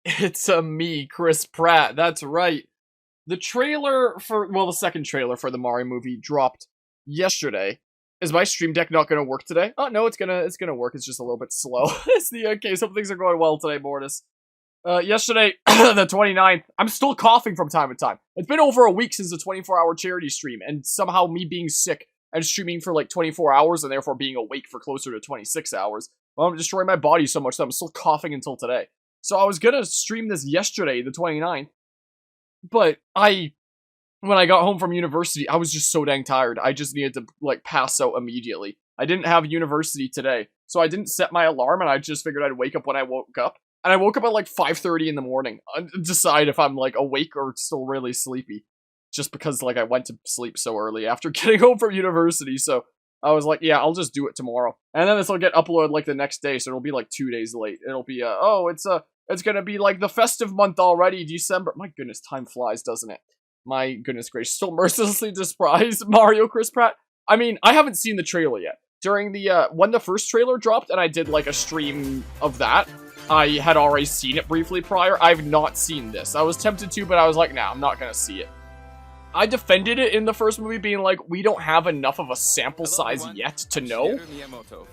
It's me, Chris Pratt. That's right. The trailer for, well, the second trailer for the Mario movie dropped yesterday. Is my stream deck not going to work today? Oh, no, it's gonna work. It's just a little bit slow. It's the case. Some things are going well today, Mortis. Yesterday, the 29th, I'm still coughing from time to time. It's been over a week since the 24-hour charity stream, and somehow me being sick and streaming for like 24 hours and therefore being awake for closer to 26 hours, well, I'm destroying my body so much that I'm still coughing until today. So I was gonna stream this yesterday, the 29th, but when I got home from university, I was just so dang tired. I just needed to, like, pass out immediately. I didn't have university today, so I didn't set my alarm, and I just figured I'd wake up when I woke up. And I woke up at, like, 5:30 in the morning, to decide if I'm, like, awake or still really sleepy. Just because, like, I went to sleep so early after getting home from university, so I was like, yeah, I'll just do it tomorrow. And then this will get uploaded, like, the next day, so it'll be, like, 2 days late. It'll be, it's gonna be, like, the festive month already, December. My goodness, time flies, doesn't it? My goodness gracious, still mercilessly despise Mario Chris Pratt. I mean, I haven't seen the trailer yet. During the, when the first trailer dropped and I did, like, a stream of that, I had already seen it briefly prior. I've not seen this. I was tempted to, but I was like, nah, I'm not gonna see it. I defended it in the first movie, being like, we don't have enough of a sample size yet to know.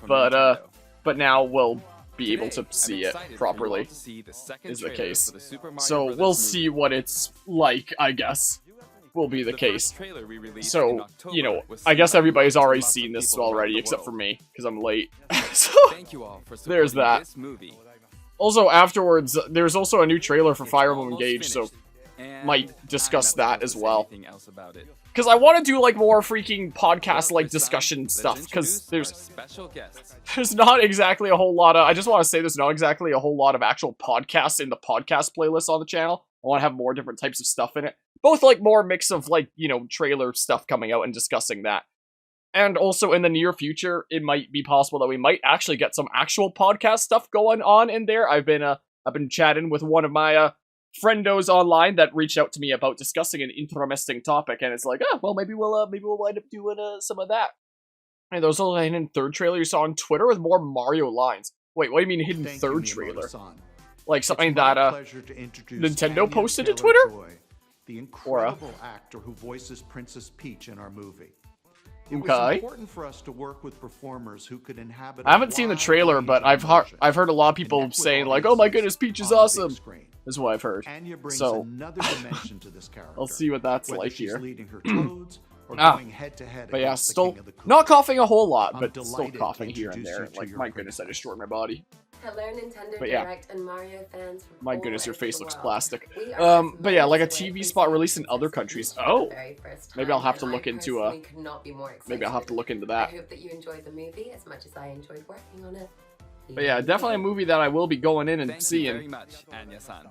But now we'll be able to see it properly, is the case. So we'll see what it's like, I guess, will be the case. So, you know, I guess everybody's already seen this already, except for me, because I'm late. So, there's that. Also, afterwards, there's also a new trailer for Fire Emblem Engage, so might discuss that as well. Because I want to do, like, more freaking podcast-like discussion stuff, because there's not exactly a whole lot of, I just want to say there's not exactly a whole lot of actual podcasts in the podcast playlist on the channel. I want to have more different types of stuff in it. Both, like, more mix of, like, you know, trailer stuff coming out and discussing that. And also, in the near future, it might be possible that we might actually get some actual podcast stuff going on in there. I've been chatting with one of my, friendos online that reached out to me about discussing an interesting topic, and it's like, oh, well, maybe we'll wind up doing some of that. And there was also a hidden third trailer you saw on Twitter with more Mario lines. Wait, what do you mean hidden third trailer? Like something that Nintendo posted to Twitter? The incredible actor who voices Princess Peach in our movie. It was Okay. important for us to work with performers who could inhabit. I haven't seen the trailer, but I've heard a lot of people saying like, "Oh my goodness, Peach is awesome." Is what I've heard. So another dimension to this character. I'll see what that's Whether like she's here. leading her toads or going head to head But yeah, against the still King of the Koopas. not coughing a whole lot, but I'm still delighted coughing to here and introduce there. you to Like, your my goodness, I destroyed my body. Hello, Nintendo But yeah. Direct and Mario fans from My all goodness, your over face the looks world. plastic. We are just But yeah, like a moments away TV from spot seeing released in Princess other Peach countries. for the Oh, very first maybe I'll time, have to and look I into personally could not be more excited. maybe I'll have to look into I that. hope that you enjoyed the movie as much as I enjoyed working on it. But yeah, definitely a movie that I will be going in and Thank you seeing very much, Anya-san.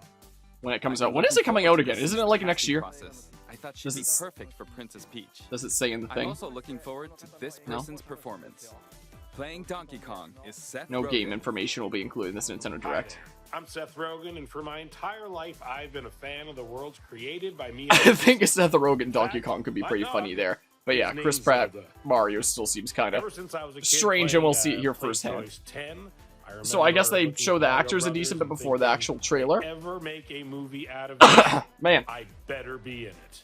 when it comes out. When is it coming out again? Isn't it like next year? I thought she'd Does be it- perfect for Princess Peach. Does it say in the I'm thing? also looking forward to this No? person's performance. Playing Donkey Kong is Seth No Rogen. game information will be included in this Nintendo Direct. I'm Seth Rogen, and for my entire life, I've been a fan of the worlds created by me. I think Seth Rogen Donkey Kong could be pretty funny there. But yeah, Chris Pratt Mario still seems kind Ever of since I was a kid strange, and we'll playing, see it here Playing firsthand. Toys 10, So I guess they remember show the looking at actors a Mario decent bit Brothers before and the thinking, actual trailer. Ever make a movie out of it, Man, I better be in it.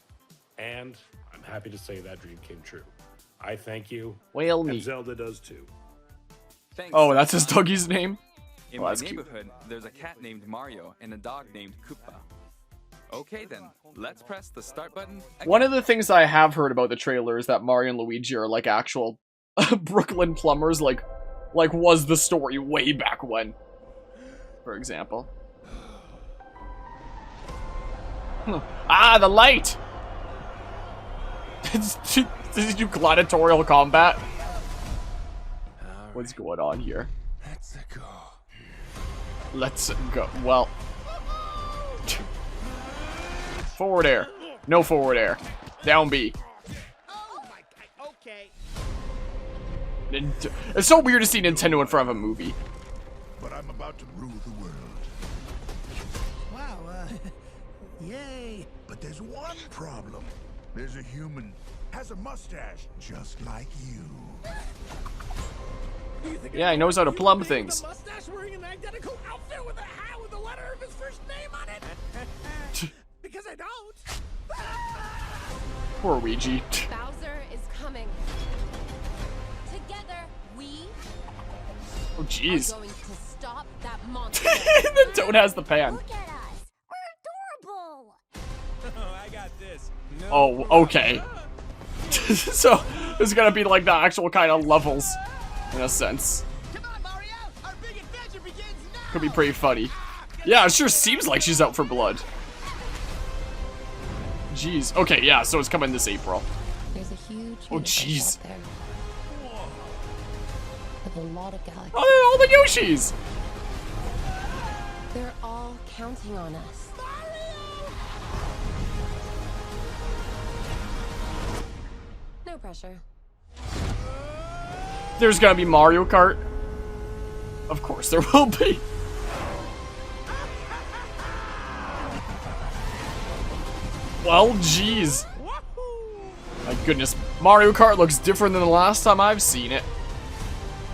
And I'm happy to say that dream came true. I thank you, well, and neat. Zelda does too. Thanks, Oh, that's his Seth-san. doggy's name? In Oh, my that's cute. neighborhood, there's a cat named Mario and a dog named Koopa. Okay then, let's press the start button again. One of the things I have heard about the trailer is that Mario and Luigi are like actual Brooklyn plumbers, like was the story way back when, for example. Ah, the light! Did you do gladiatorial combat? What's going on here? Let's go. Let's go. Well. Forward air. No forward air. Down B. Okay. It's so weird to see Nintendo in front of a movie. But I'm about to rule the world. Wow, yay. But there's one problem. There's a human, has a mustache, just like you. Yeah, he knows how to plumb things. Mustache wearing an identical outfit with a hat with the letter of his first name on it? Because I don't. Poor Ouija. Bowser is coming. Together, we Oh, are jeez. going to stop that monster. The toad has the pan. Look at us. We're adorable. I got this. Oh, okay. So, there's gonna be like the actual kind of levels, in a sense. Come on, Mario. Our big adventure begins now. Could be pretty funny. Yeah, it sure seems like she's out for blood. Jeez. Okay, yeah, so it's coming this April. There's a huge Oh, jeez. out there. With a lot of galaxies. Oh, all the Yoshis! They're all counting on us. No pressure. There's gonna be Mario Kart. Of course there will be. Well, jeez. My goodness, Mario Kart looks different than the last time I've seen it.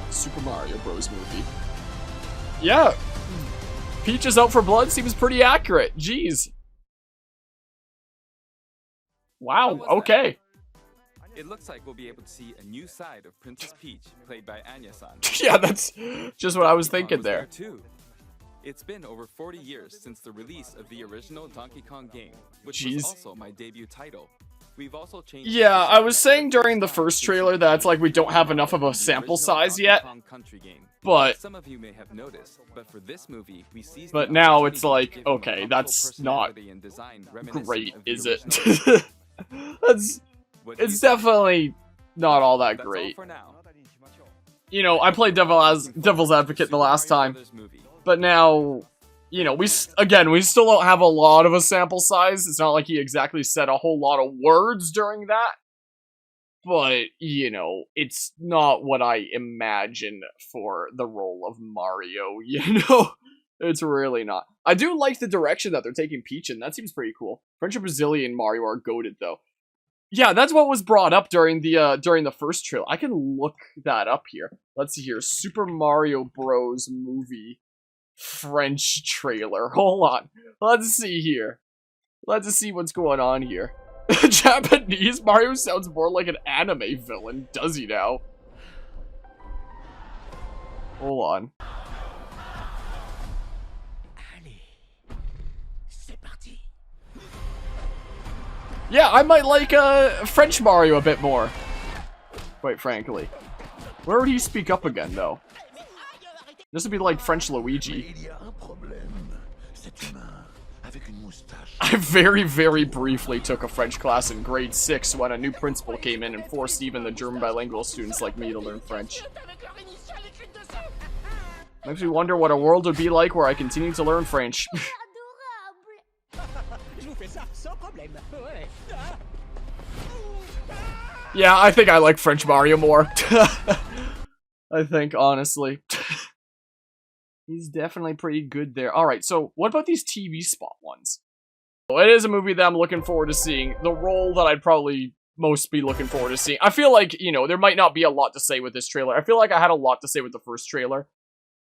Super Mario Bros. Movie. Yeah. Peach is out for blood seems pretty accurate. Jeez. Wow, okay. It looks like we'll be able to see a new side of Princess Peach, played by Anya-san. Yeah, that's just what I was Donkey thinking Kong was there. Too. It's been over 40 years since the release of the original Donkey Kong game, which Jeez. was also my debut title. We've also changed. Yeah, I was saying during the first trailer that it's like we don't have enough of a sample size yet, but some of you may have noticed, but for this movie, we seized but the now opportunity it's to like, give him okay, an that's actual not personality and design reminiscent great, of the is it? original. That's What do it's you think? definitely not all that That's all great. for now. You know, I played Devil's Advocate the last Super Mario time, Brothers movie. but now, you know, we still don't have a lot of a sample size. It's not like he exactly said a whole lot of words during that. But, you know, it's not what I imagine for the role of Mario, you know? It's really not. I do like the direction that they're taking Peach in. That seems pretty cool. French and Brazilian Mario are goated, though. Yeah, that's what was brought up during the first trailer. I can look that up here. Let's see here. Super Mario Bros. Movie French trailer. Hold on. Let's see here. Let's see what's going on here. Japanese Mario sounds more like an anime villain, does he now? Hold on. Yeah, I might like French Mario a bit more. Quite frankly. Where would he speak up again, though? This would be like French Luigi. I very, very briefly took a French class in grade 6 when a new principal came in and forced even the German bilingual students like me to learn French. Makes me wonder what a world would be like where I continue to learn French. Yeah, I think I like French Mario more. I think, honestly. He's definitely pretty good there. Alright, so what about these TV spot ones? It is a movie that I'm looking forward to seeing. The role that I'd probably most be looking forward to seeing. I feel like, you know, there might not be a lot to say with this trailer. I feel like I had a lot to say with the first trailer.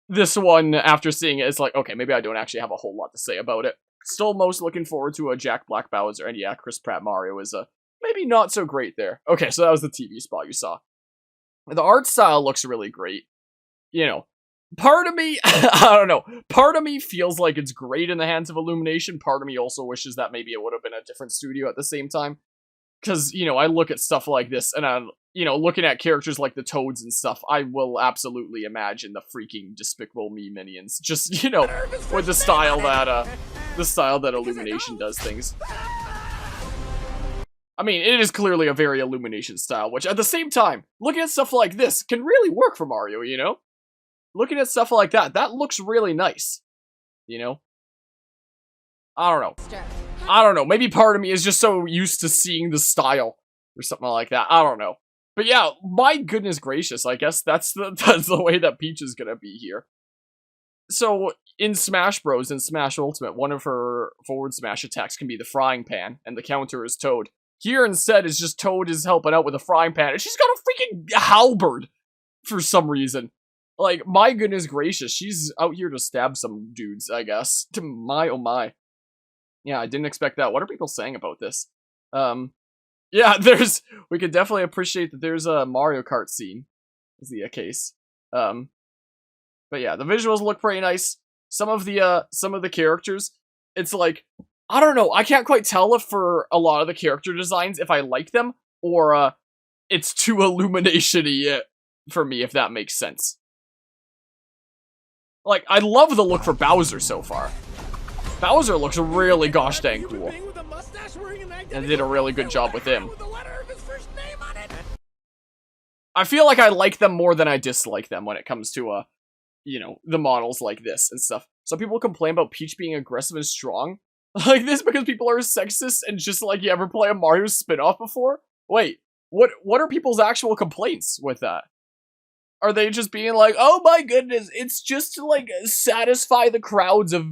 This one, after seeing it, it's like, okay, maybe I don't actually have a whole lot to say about it. Still most looking forward to a Jack Black Bowser, and yeah, Chris Pratt Mario is maybe not so great there. Okay, so that was the TV spot you saw. The art style looks really great. You know, part of me, I don't know, part of me feels like it's great in the hands of Illumination. Part of me also wishes that maybe it would have been a different studio at the same time. Because, you know, I look at stuff like this, and I'm, you know, looking at characters like the Toads and stuff, I will absolutely imagine the freaking Despicable Me minions. Just, you know, with the style that Illumination does things. I mean, it is clearly a very Illumination style, which at the same time, looking at stuff like this can really work for Mario, you know? Looking at stuff like that, that looks really nice. You know? I don't know. I don't know. Maybe part of me is just so used to seeing the style or something like that. I don't know. But yeah, my goodness gracious, I guess that's the way that Peach is gonna be here. So, in Smash Bros. And Smash Ultimate, one of her forward smash attacks can be the frying pan, and the counter is Toad. Here instead is just Toad is helping out with a frying pan, and she's got a freaking halberd for some reason. Like, my goodness gracious, she's out here to stab some dudes, I guess. To my, oh my. Yeah, I didn't expect that. What are people saying about this? Yeah, we could definitely appreciate that there's a Mario Kart scene, is the case. But yeah, the visuals look pretty nice. Some of the characters, it's like, I don't know, I can't quite tell if for a lot of the character designs, if I like them, or, it's too Illumination-y for me, if that makes sense. Like, I love the look for Bowser so far. Bowser looks really gosh dang cool. And did a really good job with him. I feel like I like them more than I dislike them when it comes to, you know, the models like this and stuff. Some people complain about Peach being aggressive and strong like this because people are sexist and just like, you ever play a Mario spin-off before? Wait, what are people's actual complaints with that? Are they just being like, oh my goodness, it's just to like satisfy the crowds of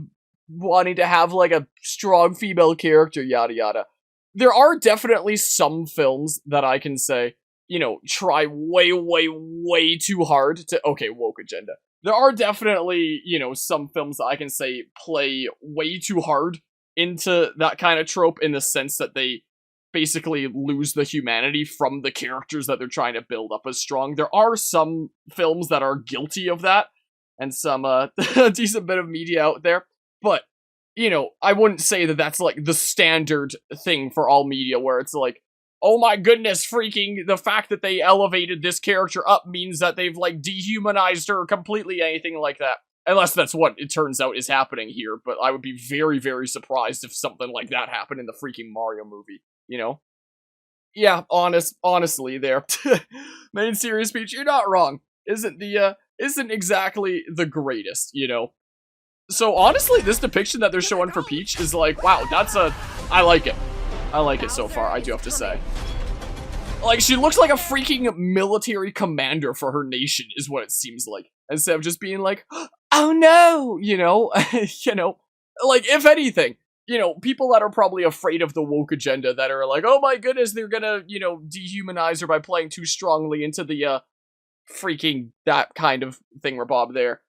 wanting to have like a strong female character, yada yada. There are definitely some films that I can say, you know, try way, way, way too hard to, okay, woke agenda. There are definitely, you know, some films that I can say play way too hard into that kind of trope in the sense that they basically lose the humanity from the characters that they're trying to build up as strong. There are some films that are guilty of that, and some decent bit of media out there, but, you know, I wouldn't say that that's like the standard thing for all media where it's like, oh my goodness, freaking the fact that they elevated this character up means that they've like dehumanized her completely, anything like that. Unless that's what it turns out is happening here, but I would be very, very surprised if something like that happened in the freaking Mario movie, you know? Yeah, honestly there. Main series Peach, you're not wrong. Isn't exactly the greatest, you know? So honestly, this depiction that they're showing for Peach is like, wow, I like it. I like it so far, I do have to say. Like, she looks like a freaking military commander for her nation, is what it seems like. Instead of just being like, oh no, you know? You know? Like, if anything, you know, people that are probably afraid of the woke agenda that are like, oh my goodness, they're gonna, you know, dehumanize her by playing too strongly into the, freaking that kind of thingamabob there.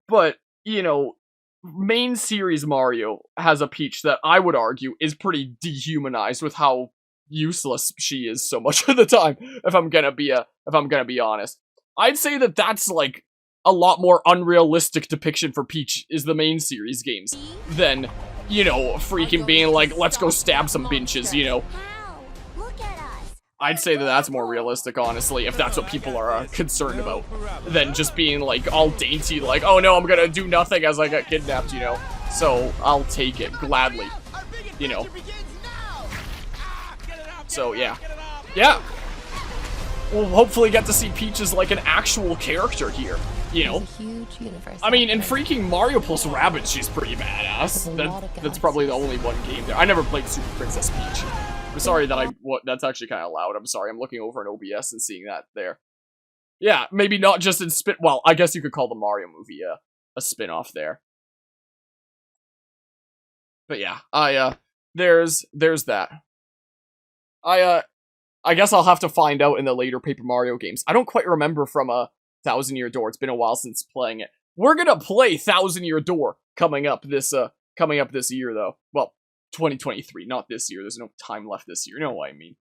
But, you know, main series Mario has a Peach that I would argue is pretty dehumanized with how useless she is so much of the time, if I'm gonna be honest. I'd say that that's like a lot more unrealistic depiction for Peach is the main series games than, you know, freaking being like, let's go stab some bitches, you know. I'd say that that's more realistic, honestly, if that's what people are concerned about, than just being, like, all dainty, like, oh no, I'm gonna do nothing as I get kidnapped, you know? So, I'll take it, gladly, you know? So, yeah. Yeah! We'll hopefully get to see Peach as, like, an actual character here, you know? I mean, in freaking Mario plus Rabbids, she's pretty badass. That's probably the only one game there. I never played Super Princess Peach. I'm sorry that that's actually kind of loud. I'm sorry, I'm looking over in OBS and seeing that there. Yeah, maybe not just in well, I guess you could call the Mario movie a spin-off there. But yeah, there's that. I guess I'll have to find out in the later Paper Mario games. I don't quite remember from Thousand Year Door. It's been a while since playing it. We're gonna play Thousand Year Door coming up this year though. Well, 2023, not this year. There's no time left this year. You know what I mean.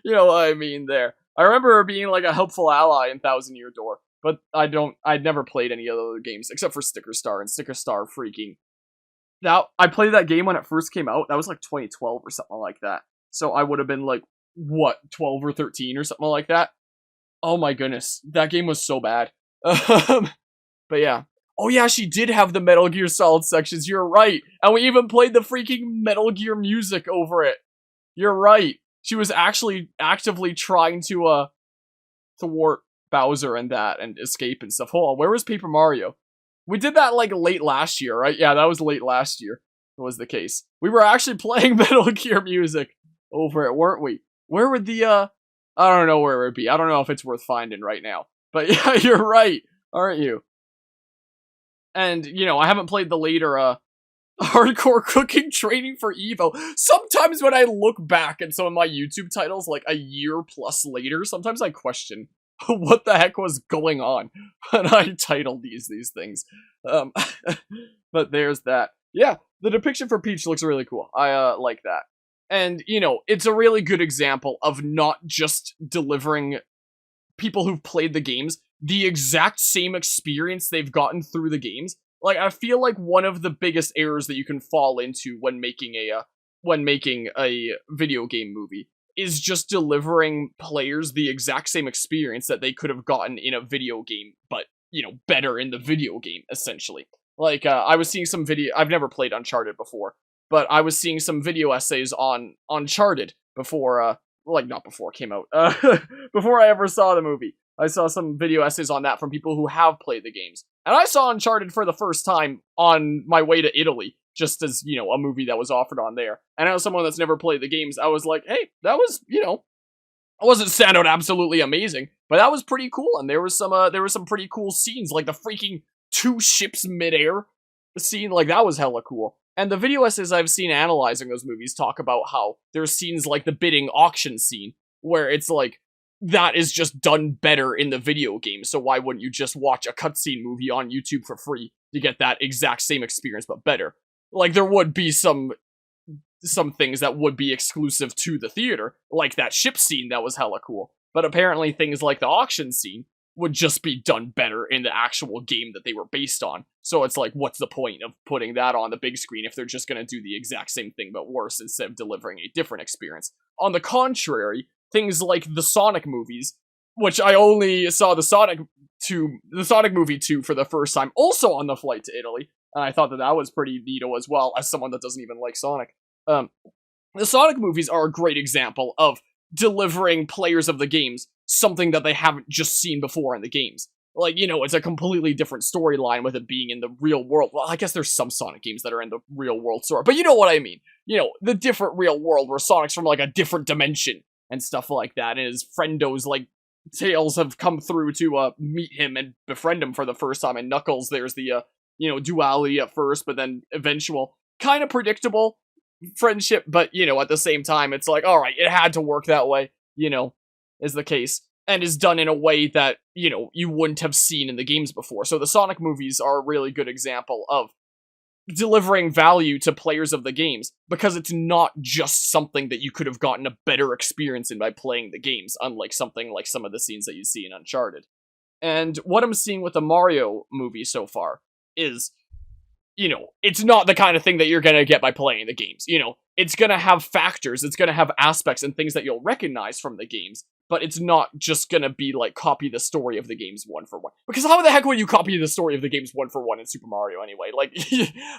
You know what I mean there. I remember her being like a helpful ally in Thousand Year Door, but I'd never played any of the other games except for Sticker Star, and Sticker Star freaking. Now, I played that game when it first came out. That was like 2012 or something like that. So I would have been like, what, 12 or 13 or something like that? Oh my goodness. That game was so bad. But yeah. Oh yeah, she did have the Metal Gear Solid sections, you're right. And we even played the freaking Metal Gear music over it. You're right. She was actually actively trying to thwart Bowser and that, and escape and stuff. Hold on, where was Paper Mario? We did that like late last year, right? Yeah, that was late last year, was the case. We were actually playing Metal Gear music over it, weren't we? Where would the, I don't know where it would be. I don't know if it's worth finding right now. But yeah, you're right, aren't you? And, you know, I haven't played the later, hardcore cooking training for Evo. Sometimes when I look back at some of my YouTube titles, like a year plus later, sometimes I question what the heck was going on when I titled these things. But there's that. Yeah, the depiction for Peach looks really cool. I like that. And, you know, it's a really good example of not just delivering people who've played the games the exact same experience they've gotten through the games. Like, I feel like one of the biggest errors that you can fall into when making a video game movie is just delivering players the exact same experience that they could have gotten in a video game, but, you know, better in the video game, essentially. Like, I was seeing some video, I've never played Uncharted before, but I was seeing some video essays on Uncharted before, not before it came out, before I ever saw the movie. I saw some video essays on that from people who have played the games. And I saw Uncharted for the first time on my way to Italy, just as, you know, a movie that was offered on there. And as someone that's never played the games, I was like, hey, that was, you know, it wasn't stand out absolutely amazing, but that was pretty cool. And there was some pretty cool scenes, like the freaking 2 ships midair scene, like that was hella cool. And the video essays I've seen analyzing those movies talk about how there's scenes like the bidding auction scene, where it's like, that is just done better in the video game, so why wouldn't you just watch a cutscene movie on YouTube for free to get that exact same experience, but better? Like, there would be some things that would be exclusive to the theater, like that ship scene that was hella cool, but apparently things like the auction scene would just be done better in the actual game that they were based on. So it's like, what's the point of putting that on the big screen if they're just gonna do the exact same thing but worse instead of delivering a different experience? On the contrary, things like the Sonic movies, which I only saw the Sonic movie 2 for the first time, also on the flight to Italy, and I thought that was pretty neato as well, as someone that doesn't even like Sonic. The Sonic movies are a great example of delivering players of the games something that they haven't just seen before in the games. Like, you know, it's a completely different storyline with it being in the real world. Well, I guess there's some Sonic games that are in the real world story, but you know what I mean. You know, the different real world where Sonic's from, like, a different dimension and stuff like that, and his friendos, like, Tails have come through to, meet him and befriend him for the first time, and Knuckles, there's the, you know, duality at first, but then eventual, kind of predictable friendship, but, you know, at the same time, it's like, alright, it had to work that way, you know, is the case, and is done in a way that, you know, you wouldn't have seen in the games before. So the Sonic movies are a really good example of delivering value to players of the games, because it's not just something that you could have gotten a better experience in by playing the games, unlike something like some of the scenes that you see in Uncharted. And what I'm seeing with the Mario movie so far is, you know, it's not the kind of thing that you're gonna get by playing the games. You know, it's gonna have factors, it's gonna have aspects and things that you'll recognize from the games, but it's not just gonna be like copy the story of the games one for one. Because how the heck would you copy the story of the games one for one in Super Mario anyway? Like,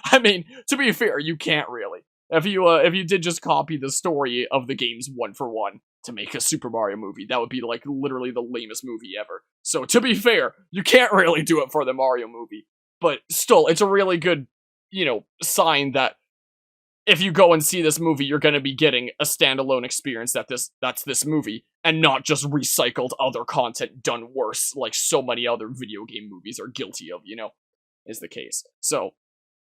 I mean, to be fair, you can't really. If you did just copy the story of the games one for one to make a Super Mario movie, that would be like literally the lamest movie ever. So to be fair, you can't really do it for the Mario movie. But still, it's a really good, you know, sign that if you go and see this movie, you're going to be getting a standalone experience that's this movie, and not just recycled other content done worse, like so many other video game movies are guilty of, you know, is the case. So,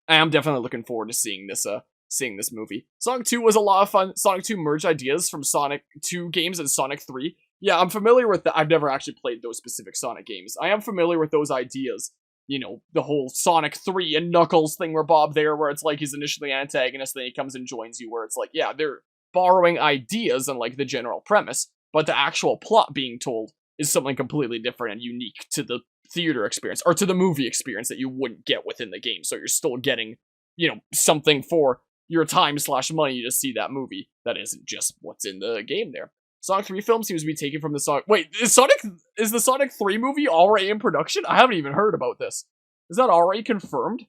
I am definitely looking forward to seeing this movie. Sonic 2 was a lot of fun. Sonic 2 merged ideas from Sonic 2 games and Sonic 3. Yeah, I'm familiar with that. I've never actually played those specific Sonic games. I am familiar with those ideas. You know, the whole Sonic 3 and Knuckles thing where Bob there, where it's like he's initially an antagonist, then he comes and joins you, where it's like, yeah, they're borrowing ideas and like the general premise, but the actual plot being told is something completely different and unique to the theater experience, or to the movie experience that you wouldn't get within the game. So you're still getting, you know, something for your time/money to see that movie that isn't just what's in the game there. Sonic 3 film seems to be taken from the Sonic... Wait, is the Sonic 3 movie already in production? I haven't even heard about this. Is that already confirmed?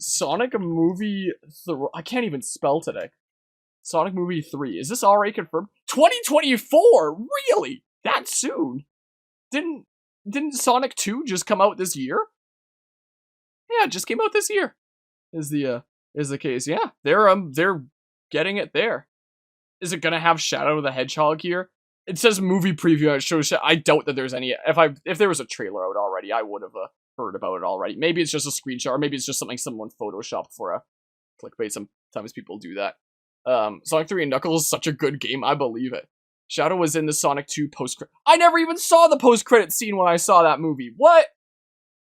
Sonic movie... I can't even spell today. Sonic movie 3. Is this already confirmed? 2024? Really? That soon? Didn't Sonic 2 just come out this year? Yeah, it just came out this year. Is the case. Yeah, they're getting it there. Is it gonna have Shadow the Hedgehog here? It says movie preview. It shows. I doubt that there's any. If there was a trailer out already, I would have heard about it already. Maybe it's just a screenshot, or maybe it's just something someone photoshopped for a clickbait. Sometimes people do that. Sonic 3 and Knuckles is such a good game. I believe it. Shadow was in the Sonic 2 post-credit. I never even saw the post-credit scene when I saw that movie. What?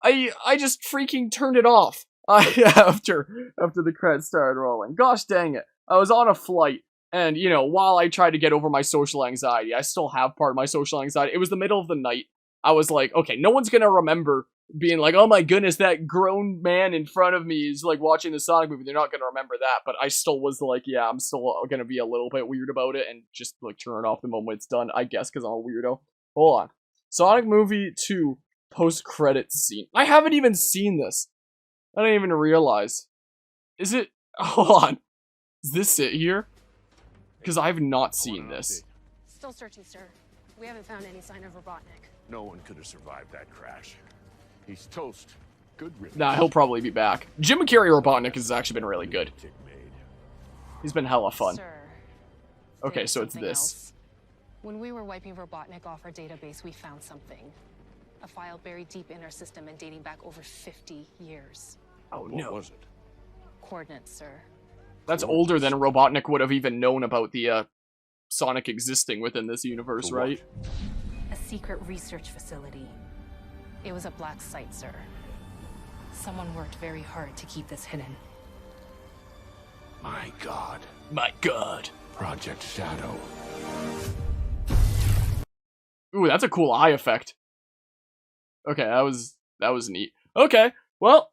I just freaking turned it off after the credits started rolling. Gosh dang it. I was on a flight, and, you know, while I tried to get over my social anxiety, I still have part of my social anxiety. It was the middle of the night. I was like, okay, no one's gonna remember being like, oh my goodness, that grown man in front of me is like watching the Sonic movie. They're not gonna remember that, but I still was like, yeah, I'm still gonna be a little bit weird about it and just like turn it off the moment it's done, I guess, because I'm a weirdo. Hold on. Sonic Movie 2 post-credits scene. I haven't even seen this. I didn't even realize. Is it? Hold on. Is this it here? Because I've not seen this. Still searching, sir. We haven't found any sign of Robotnik. No one could have survived that crash. He's toast. Good riddance. Nah, he'll probably be back. Jim Carrey Robotnik has actually been really good. He's been hella fun. Sir, okay, so it's something this. else. When we were wiping Robotnik off our database, we found something. A file buried deep in our system and dating back over 50 years. Oh no. What was it? Coordinates, sir. That's older than Robotnik would have even known about the Sonic existing within this universe, right? A secret research facility. It was a black site, sir. Someone worked very hard to keep this hidden. My God. My God. Project Shadow. Ooh, that's a cool eye effect. Okay, that was neat. Okay, well,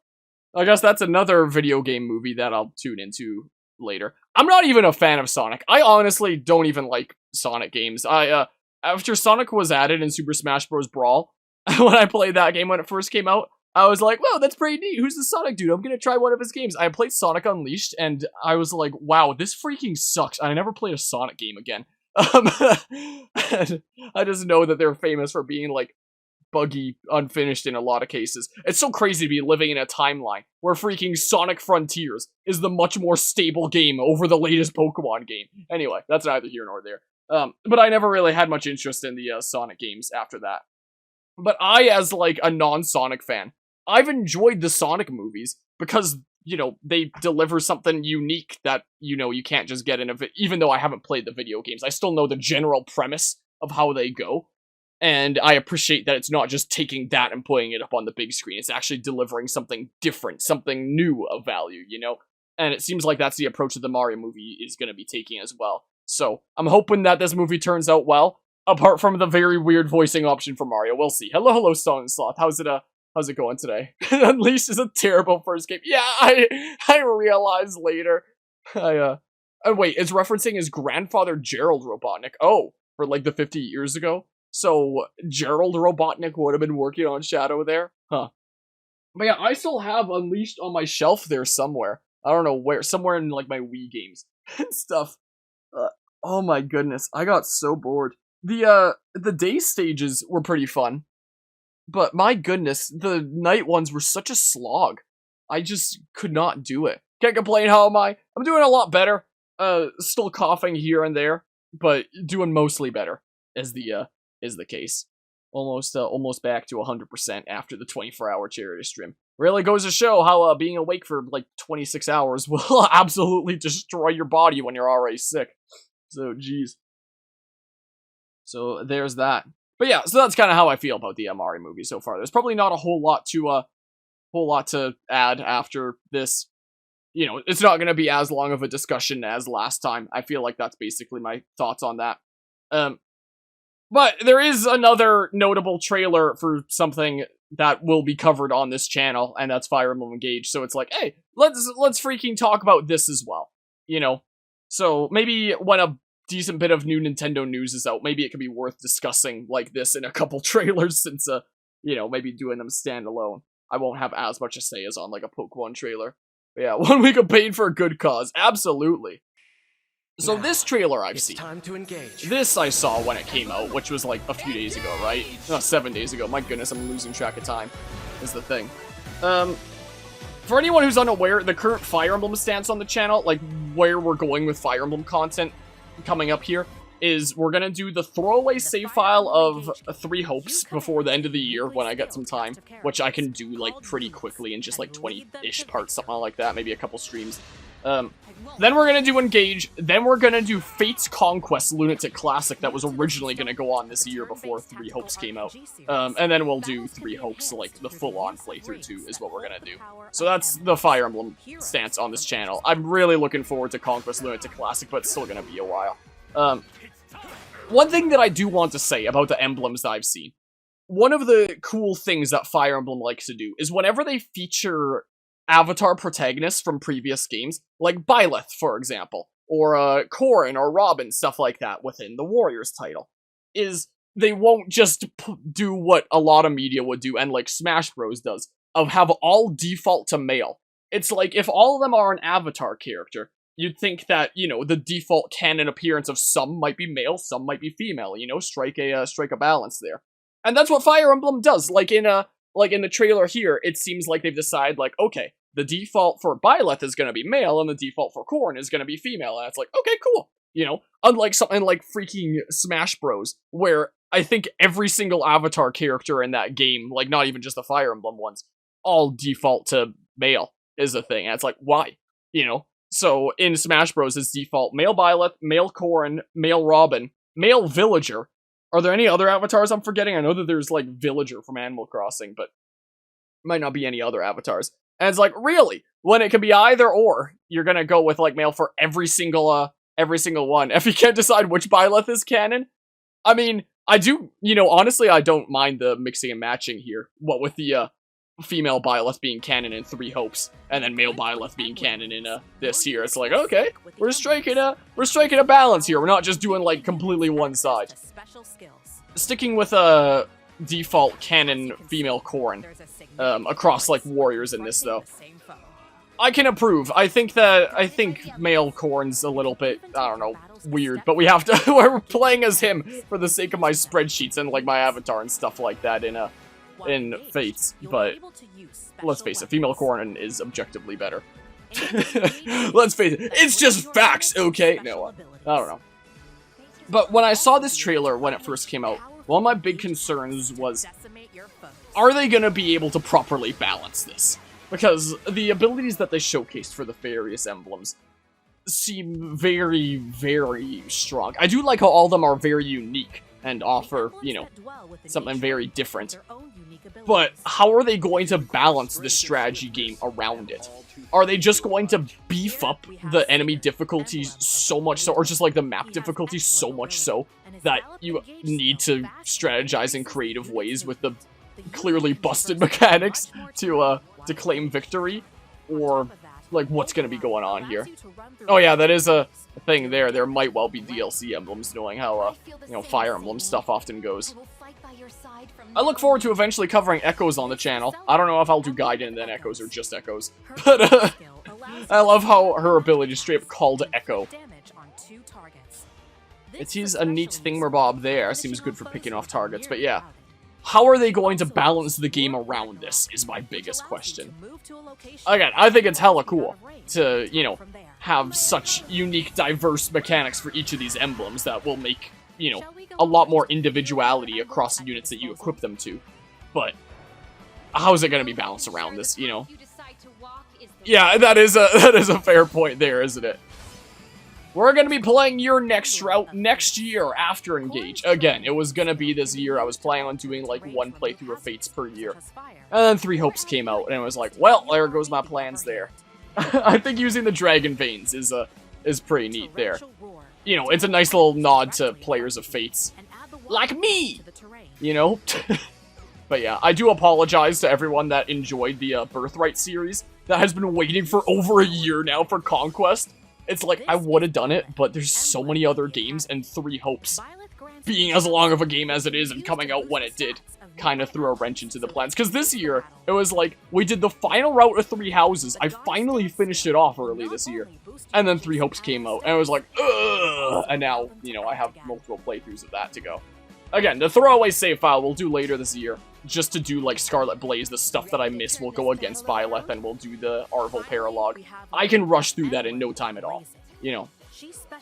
I guess that's another video game movie that I'll tune into later. I'm not even a fan of Sonic. I honestly don't even like Sonic games. After Sonic was added in Super Smash Bros. Brawl, when I played that game when it first came out, I was like, whoa, that's pretty neat. Who's the Sonic dude? I'm gonna try one of his games. I played Sonic Unleashed, and I was like, wow, this freaking sucks. I never played a Sonic game again. I just know that they're famous for being, like, buggy, unfinished in a lot of cases. It's so crazy to be living in a timeline where freaking Sonic Frontiers is the much more stable game over the latest Pokemon game. Anyway, that's neither here nor there. But I never really had much interest in the Sonic games after that. But I, as, like, a non-Sonic fan, I've enjoyed the Sonic movies because, you know, they deliver something unique that, you know, you can't just get in a even though I haven't played the video games, I still know the general premise of how they go. And I appreciate that it's not just taking that and putting it up on the big screen. It's actually delivering something different, something new of value, you know? And it seems like that's the approach that the Mario movie is going to be taking as well. So, I'm hoping that this movie turns out well, apart from the very weird voicing option for Mario. We'll see. Hello, Stone Sloth. How's it going today? Unleashed is a terrible first game. Yeah, I realized later. Wait, it's referencing his grandfather, Gerald Robotnik. Oh, for like the 50 years ago? So, Gerald Robotnik would have been working on Shadow there? Huh. But yeah, I still have Unleashed on my shelf there somewhere. I don't know where. Somewhere in, like, my Wii games and stuff. Oh my goodness. I got so bored. The day stages were pretty fun. But my goodness, the night ones were such a slog. I just could not do it. Can't complain, how am I? I'm doing a lot better. Still coughing here and there, but doing mostly better is the case. Almost back to 100% after the 24-hour charity stream. Really goes to show how being awake for like 26 hours will absolutely destroy your body when you're already sick. So, geez. So, there's that. But yeah, so that's kind of how I feel about the Mario movie so far. There's probably not a whole lot to add after this. You know, it's not going to be as long of a discussion as last time. I feel like that's basically my thoughts on that. But there is another notable trailer for something that will be covered on this channel, and that's Fire Emblem Engage. So it's like, hey, let's freaking talk about this as well. You know, so maybe when a decent bit of new Nintendo news is out, maybe it could be worth discussing like this in a couple trailers, since you know, maybe doing them standalone. I won't have as much to say as on like a Pokemon trailer. But yeah, 1 week of pain for a good cause, absolutely. So now, this trailer I've seen. Time to engage. This I saw when it came out, which was like a few days ago, right? No, 7 days ago. My goodness, I'm losing track of time. Is the thing. For anyone who's unaware, the current Fire Emblem stance on the channel, like where we're going with Fire Emblem content coming up here, is we're gonna do the throwaway save file of 3 Hopes before the end of the year when I get some time, which I can do like pretty quickly in just like 20-ish parts, something like that, maybe a couple streams. Then we're gonna do Engage, then we're gonna do Fate's Conquest Lunatic Classic that was originally gonna go on this year before Three Hopes came out. And then we'll do Three Hopes, like, the full-on playthrough too, is what we're gonna do. So that's the Fire Emblem stance on this channel. I'm really looking forward to Conquest Lunatic Classic, but it's still gonna be a while. One thing that I do want to say about the emblems that I've seen, one of the cool things that Fire Emblem likes to do is whenever they feature avatar protagonists from previous games, like Byleth, for example, or Corrin or Robin, stuff like that within the Warriors title, is they won't just do what a lot of media would do, and like Smash Bros does, of have all default to male. It's like, if all of them are an avatar character, you'd think that, you know, the default canon appearance of some might be male, some might be female, you know, strike a balance there. And that's what Fire Emblem does. Like in the trailer here, it seems like they've decided, like, okay, the default for Byleth is going to be male, and the default for Corrin is going to be female, and it's like, okay, cool. You know, unlike something like freaking Smash Bros, where I think every single avatar character in that game, like not even just the Fire Emblem ones, all default to male is a thing, and it's like, why? You know? So in Smash Bros, it's default male Byleth, male Corrin, male Robin, male Villager. Are there any other avatars I'm forgetting? I know that there's, like, Villager from Animal Crossing, but might not be any other avatars. And it's like, really? When it can be either or, you're gonna go with, like, male for every single one. If you can't decide which Byleth is canon? I mean, I do, you know, honestly, I don't mind the mixing and matching here. What with the, female Byleth being canon in Three Hopes, and then male Byleth being canon in, this here. It's like, okay, we're striking a balance here. We're not just doing, like, completely one side. Sticking with a default canon female Corrin, across, like, Warriors in this, though, I can approve. I think male Corrin's a little bit, I don't know, weird, but we have to, we're playing as him for the sake of my spreadsheets and, like, my avatar and stuff like that in Fates, but let's face it, female Corrin is objectively better. Let's face it, it's just facts, okay? No, I don't know. But when I saw this trailer when it first came out, one of my big concerns was, are they gonna be able to properly balance this? Because the abilities that they showcased for the various emblems seem very, very strong. I do like how all of them are very unique and offer, you know, something very different. But how are they going to balance this strategy game around it? Are they just going to beef up the enemy difficulties so much so, or just like the map difficulty so much so, that you need to strategize in creative ways with the clearly busted mechanics to claim victory? Or, like, what's gonna be going on here? Oh yeah, that is a thing there. There might well be DLC emblems, knowing how, you know, Fire Emblem stuff often goes. I look forward to eventually covering Echoes on the channel. I don't know if I'll do Gaiden and then Echoes or just Echoes. But, I love how her ability is straight up called Echo. It is a neat thingamabob there. Seems good for picking off targets, but yeah. How are they going to balance the game around this is my biggest question. Again, I think it's hella cool to, you know, have such unique, diverse mechanics for each of these emblems that will make, you know, a lot more individuality across the units that you equip them to. But how is it going to be balanced around this, you know? Yeah, that is a fair point there, isn't it? We're going to be playing your next route next year after Engage. Again, it was going to be this year. I was planning on doing, like, one playthrough of Fates per year. And then Three Hopes came out, and it was like, well, there goes my plans there. I think using the Dragon Veins is pretty neat there. You know, it's a nice little nod to players of Fates. Like me! You know? But yeah, I do apologize to everyone that enjoyed the Birthright series that has been waiting for over a year now for Conquest. It's like, I would have done it, but there's so many other games, and Three Hopes, being as long of a game as it is and coming out when it did, kind of threw a wrench into the plans. Because this year, it was like, we did the final route of Three Houses. I finally finished it off early this year. And then Three Hopes came out, and I was like, ugh! And now, you know, I have multiple playthroughs of that to go. Again, the throwaway save file we'll do later this year, just to do, like, Scarlet Blaze, the stuff that I miss will go against Byleth, and we'll do the Arvel Paralog. I can rush through that in no time at all, you know.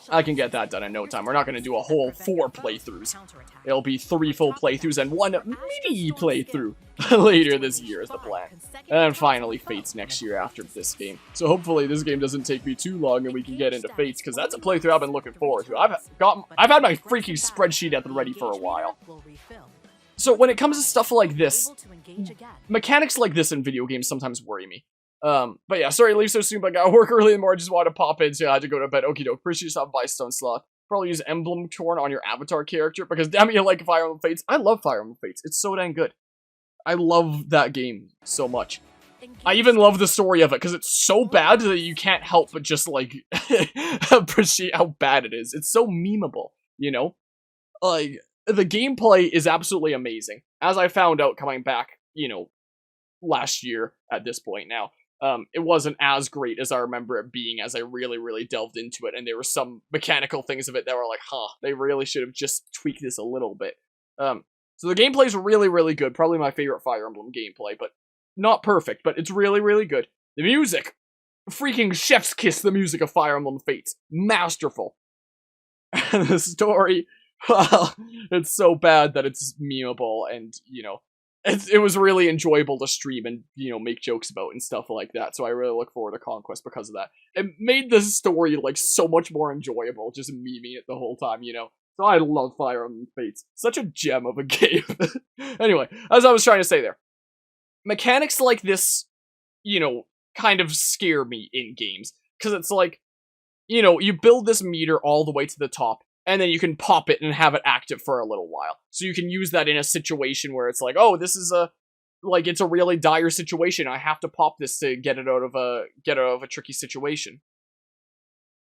I can get that done in no time. We're not going to do a whole 4 playthroughs. It'll be 3 full playthroughs and 1 mini playthrough later this year is the plan. And then finally Fates next year after this game. So hopefully this game doesn't take me too long and we can get into Fates, because that's a playthrough I've been looking forward to. I've had my freaking spreadsheet at the ready for a while. So when it comes to stuff like this, mechanics like this in video games sometimes worry me. But yeah, sorry to leave so soon, but I gotta work early in the morning, just wanted to pop in, so I had to go to bed. Okie doke, appreciate yourself, buy Stone Slot. Probably use Emblem Torn on your avatar character, because damn it, you like Fire Emblem Fates. I love Fire Emblem Fates, it's so dang good. I love that game so much. I even love the story of it, because it's so bad that you can't help but just, like, appreciate how bad it is. It's so memeable, you know? Like, the gameplay is absolutely amazing. As I found out coming back, you know, last year at this point now. It wasn't as great as I remember it being as I really, really delved into it, and there were some mechanical things of it that were like, huh, they really should have just tweaked this a little bit. So the gameplay is really, really good. Probably my favorite Fire Emblem gameplay, but not perfect, but it's really, really good. The music! Freaking chef's kiss the music of Fire Emblem Fates. Masterful. And the story, well, it's so bad that it's memeable, and, you know, it was really enjoyable to stream and, you know, make jokes about and stuff like that, so I really look forward to Conquest because of that. It made the story, like, so much more enjoyable, just memeing it the whole time, you know? So I love Fire Emblem Fates. Such a gem of a game. Anyway, as I was trying to say there, mechanics like this, you know, kind of scare me in games, because it's like, you know, you build this meter all the way to the top, and then you can pop it and have it active for a little while. So you can use that in a situation where it's like, oh, this is it's a really dire situation. I have to pop this to get it out of a tricky situation.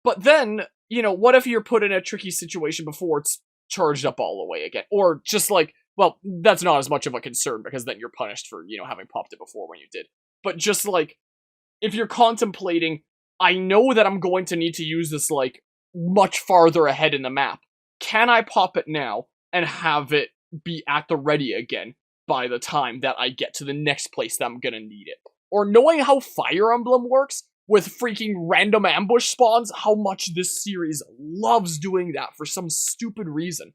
But then, you know, what if you're put in a tricky situation before it's charged up all the way again? Or just like, well, that's not as much of a concern, because then you're punished for, you know, having popped it before when you did. But just like, if you're contemplating, I know that I'm going to need to use this, like, much farther ahead in the map. Can I pop it now and have it be at the ready again by the time that I get to the next place that I'm gonna need it? Or knowing how Fire Emblem works with freaking random ambush spawns, how much this series loves doing that for some stupid reason.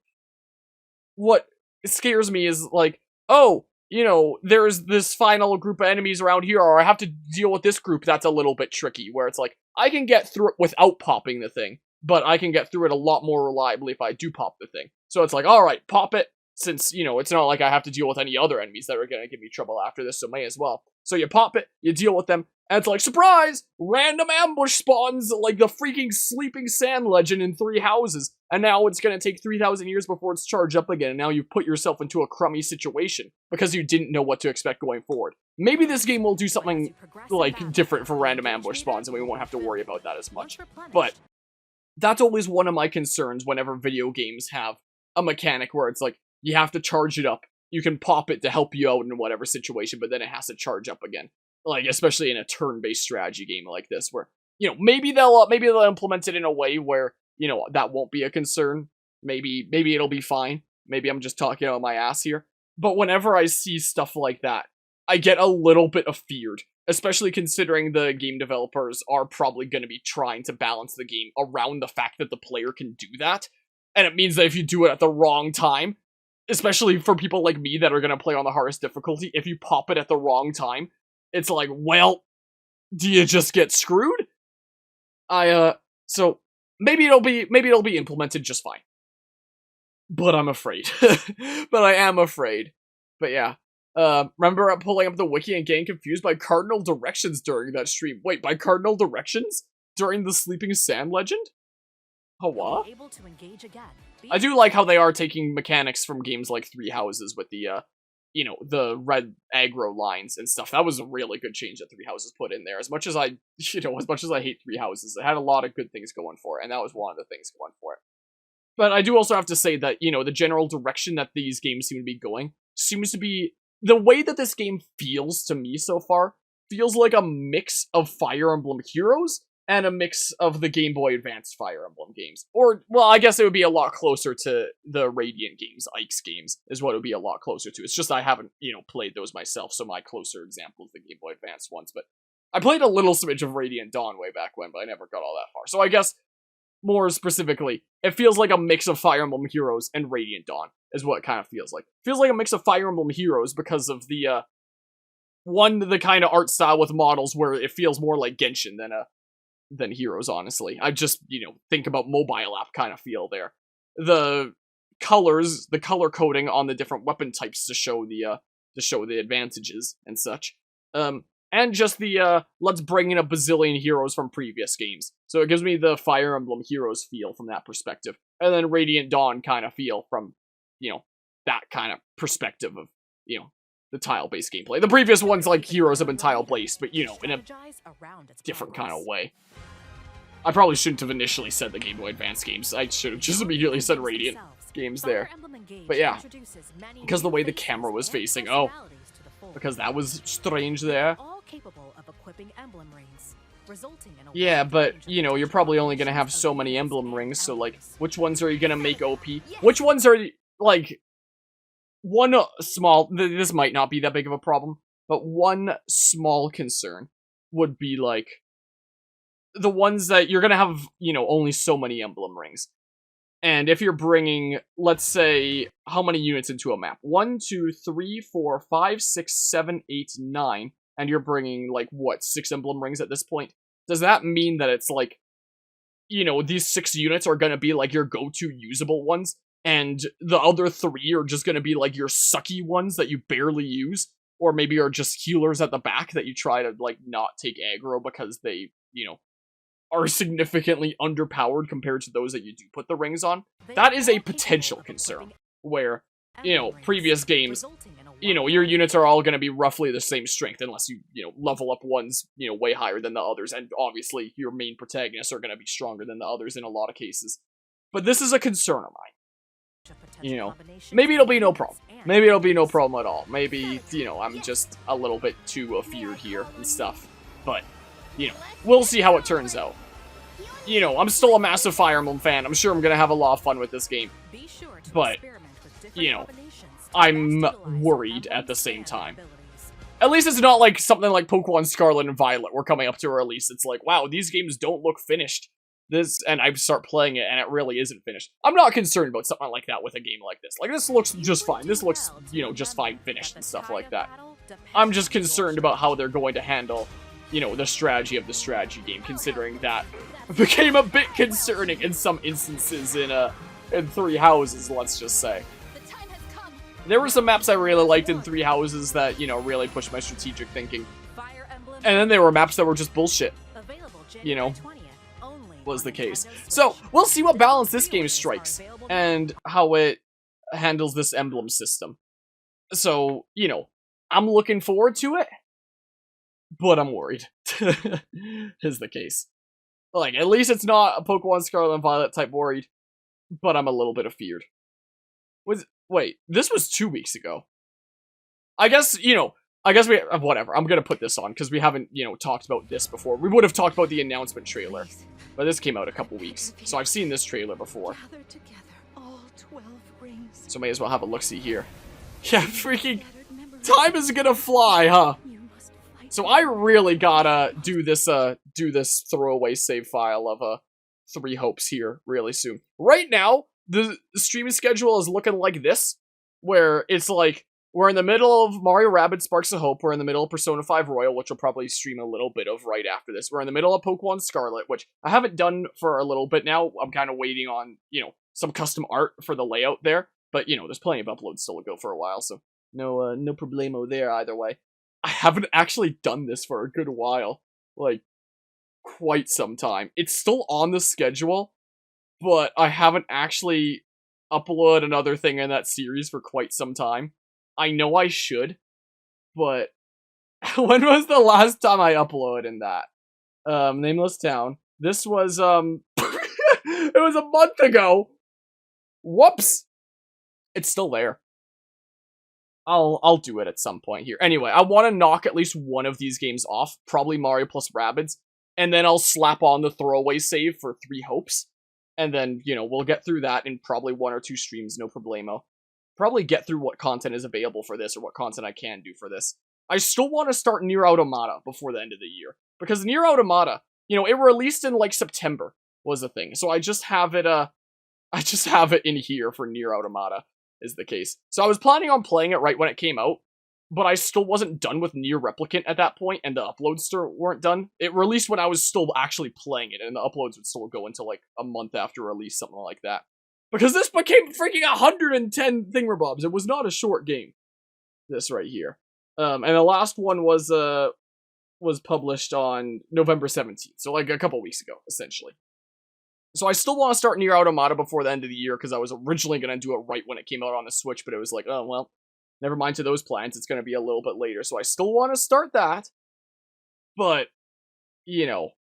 What scares me is like, oh, you know, there's this final group of enemies around here, or I have to deal with this group that's a little bit tricky, where it's like, I can get through it without popping the thing, but I can get through it a lot more reliably if I do pop the thing. So it's like, alright, pop it, since, you know, it's not like I have to deal with any other enemies that are gonna give me trouble after this, so may as well. So you pop it, you deal with them, and it's like, surprise! Random ambush spawns like the freaking Sleeping Sand Legend in 3 houses, and now it's gonna take 3,000 years before it's charged up again, and now you've put yourself into a crummy situation, because you didn't know what to expect going forward. Maybe this game will do something, like, different for random ambush spawns, and we won't have to worry about that as much. But that's always one of my concerns whenever video games have a mechanic where it's like, you have to charge it up. You can pop it to help you out in whatever situation, but then it has to charge up again. Like, especially in a turn-based strategy game like this, where, you know, maybe they'll implement it in a way where, you know, that won't be a concern. Maybe it'll be fine. Maybe I'm just talking out my ass here. But whenever I see stuff like that, I get a little bit afeared. Especially considering the game developers are probably going to be trying to balance the game around the fact that the player can do that. And it means that if you do it at the wrong time, especially for people like me that are going to play on the hardest difficulty, if you pop it at the wrong time, it's like, well, do you just get screwed? So maybe it'll be implemented just fine. But I'm afraid. But I am afraid. But yeah. Remember pulling up the wiki and getting confused by cardinal directions during that stream. Wait, by cardinal directions? During the Sleeping Sand Legend? Oh, what? I do like how they are taking mechanics from games like Three Houses with the, you know, the red aggro lines and stuff. That was a really good change that Three Houses put in there. As much as I hate Three Houses, it had a lot of good things going for it, and that was one of the things going for it. But I do also have to say that, you know, the general direction that these games seem to be going seems to be, the way that this game feels to me so far, feels like a mix of Fire Emblem Heroes and a mix of the Game Boy Advance Fire Emblem games. Or, well, I guess it would be a lot closer to the Radiant games, Ike's games, is what it would be a lot closer to. It's just I haven't, you know, played those myself, so my closer example is the Game Boy Advance ones, but I played a little smidge of Radiant Dawn way back when, but I never got all that far. So I guess more specifically, it feels like a mix of Fire Emblem Heroes and Radiant Dawn, is what it kind of feels like. Feels like a mix of Fire Emblem Heroes because of the, the kind of art style with models where it feels more like Genshin than Heroes, honestly. I just, think about mobile app kind of feel there. The colors, the color coding on the different weapon types to show the advantages and such. And just the, let's bring in a bazillion heroes from previous games. So it gives me the Fire Emblem Heroes feel from that perspective. And then Radiant Dawn kind of feel from, that kind of perspective of, the tile-based gameplay. The previous ones, like Heroes, have been tile-based, but, in a different kind of way. I probably shouldn't have initially said the Game Boy Advance games. I should have just immediately said Radiant games there. But yeah, because the way the camera was facing, because that was strange there. Yeah, but, you're probably only gonna have so many emblem rings, so, like, which ones are you gonna make OP? Which ones are, like, one small, this might not be that big of a problem, but one small concern would be, like, the ones that you're gonna have, only so many emblem rings. And if you're bringing, let's say, how many units into a map? 1, 2, 3, 4, 5, 6, 7, 8, 9. And you're bringing, like, what, 6 emblem rings at this point? Does that mean that it's, like, these 6 units are gonna be, like, your go-to usable ones? And the other 3 are just gonna be, like, your sucky ones that you barely use? Or maybe are just healers at the back that you try to, like, not take aggro because they, are significantly underpowered compared to those that you do put the rings on. That is a potential concern, where, previous games, your units are all going to be roughly the same strength, unless you, level up ones, way higher than the others, and obviously your main protagonists are going to be stronger than the others in a lot of cases. But this is a concern of mine. Maybe it'll be no problem. Maybe it'll be no problem at all. Maybe, I'm just a little bit too afeared here and stuff. But, we'll see how it turns out. I'm still a massive Fire Emblem fan. I'm sure I'm gonna have a lot of fun with this game. But, I'm worried at the same time. At least it's not like something like Pokemon Scarlet and Violet were coming up to a release. It's like, wow, these games don't look finished. And I start playing it, and it really isn't finished. I'm not concerned about something like that with a game like this. Like, this looks just fine. This looks, just fine finished and stuff like that. I'm just concerned about how they're going to handle, the strategy of the strategy game, considering that became a bit concerning in some instances in Three Houses, let's just say. There were some maps I really liked in Three Houses that, really pushed my strategic thinking. And then there were maps that were just bullshit, was the case. So, we'll see what balance this game strikes, and how it handles this emblem system. So, I'm looking forward to it, but I'm worried, is the case. Like, at least it's not a Pokemon Scarlet and Violet type worried, but I'm a little bit afeared. Wait, this was 2 weeks ago. I guess, whatever, I'm gonna put this on, because we haven't, talked about this before. We would have talked about the announcement trailer, but this came out a couple weeks, so I've seen this trailer before. So may as well have a look-see here. Yeah, freaking time is gonna fly, huh? So I really gotta do this throwaway save file of Three Hopes here really soon. Right now, the streaming schedule is looking like this, where it's like, we're in the middle of Mario Rabbids Sparks of Hope, we're in the middle of Persona 5 Royal, which will probably stream a little bit of right after this. We're in the middle of Pokemon Scarlet, which I haven't done for a little bit now. I'm kind of waiting on, some custom art for the layout there. But, there's plenty of uploads still to go for a while, so no problemo there either way. I haven't actually done this for a good while. Like, quite some time. It's still on the schedule, but I haven't actually uploaded another thing in that series for quite some time. I know I should, but when was the last time I uploaded in that? Nameless Town. This was, it was a month ago! Whoops! It's still there. I'll do it at some point here. Anyway, I want to knock at least one of these games off, probably Mario plus Rabbids, and then I'll slap on the throwaway save for Three Hopes, and then, we'll get through that in probably 1 or 2 streams, no problemo. Probably get through what content is available for this, or what content I can do for this. I still want to start Nier Automata before the end of the year, because Nier Automata, it released in, like, September, was a thing. So I just have it in here for Nier Automata, is the case. So I was planning on playing it right when it came out, but I still wasn't done with Nier Replicant at that point, and the uploads still weren't done. It released when I was still actually playing it, and the uploads would still go until like a month after release, something like that. Because this became freaking 110 thingamabobs. It was not a short game. This right here. And the last one was published on November 17th, so like a couple weeks ago, essentially. So I still want to start Nier Automata before the end of the year, because I was originally going to do it right when it came out on the Switch, but it was like, oh, well, never mind to those plans, it's going to be a little bit later, so I still want to start that, but, you know,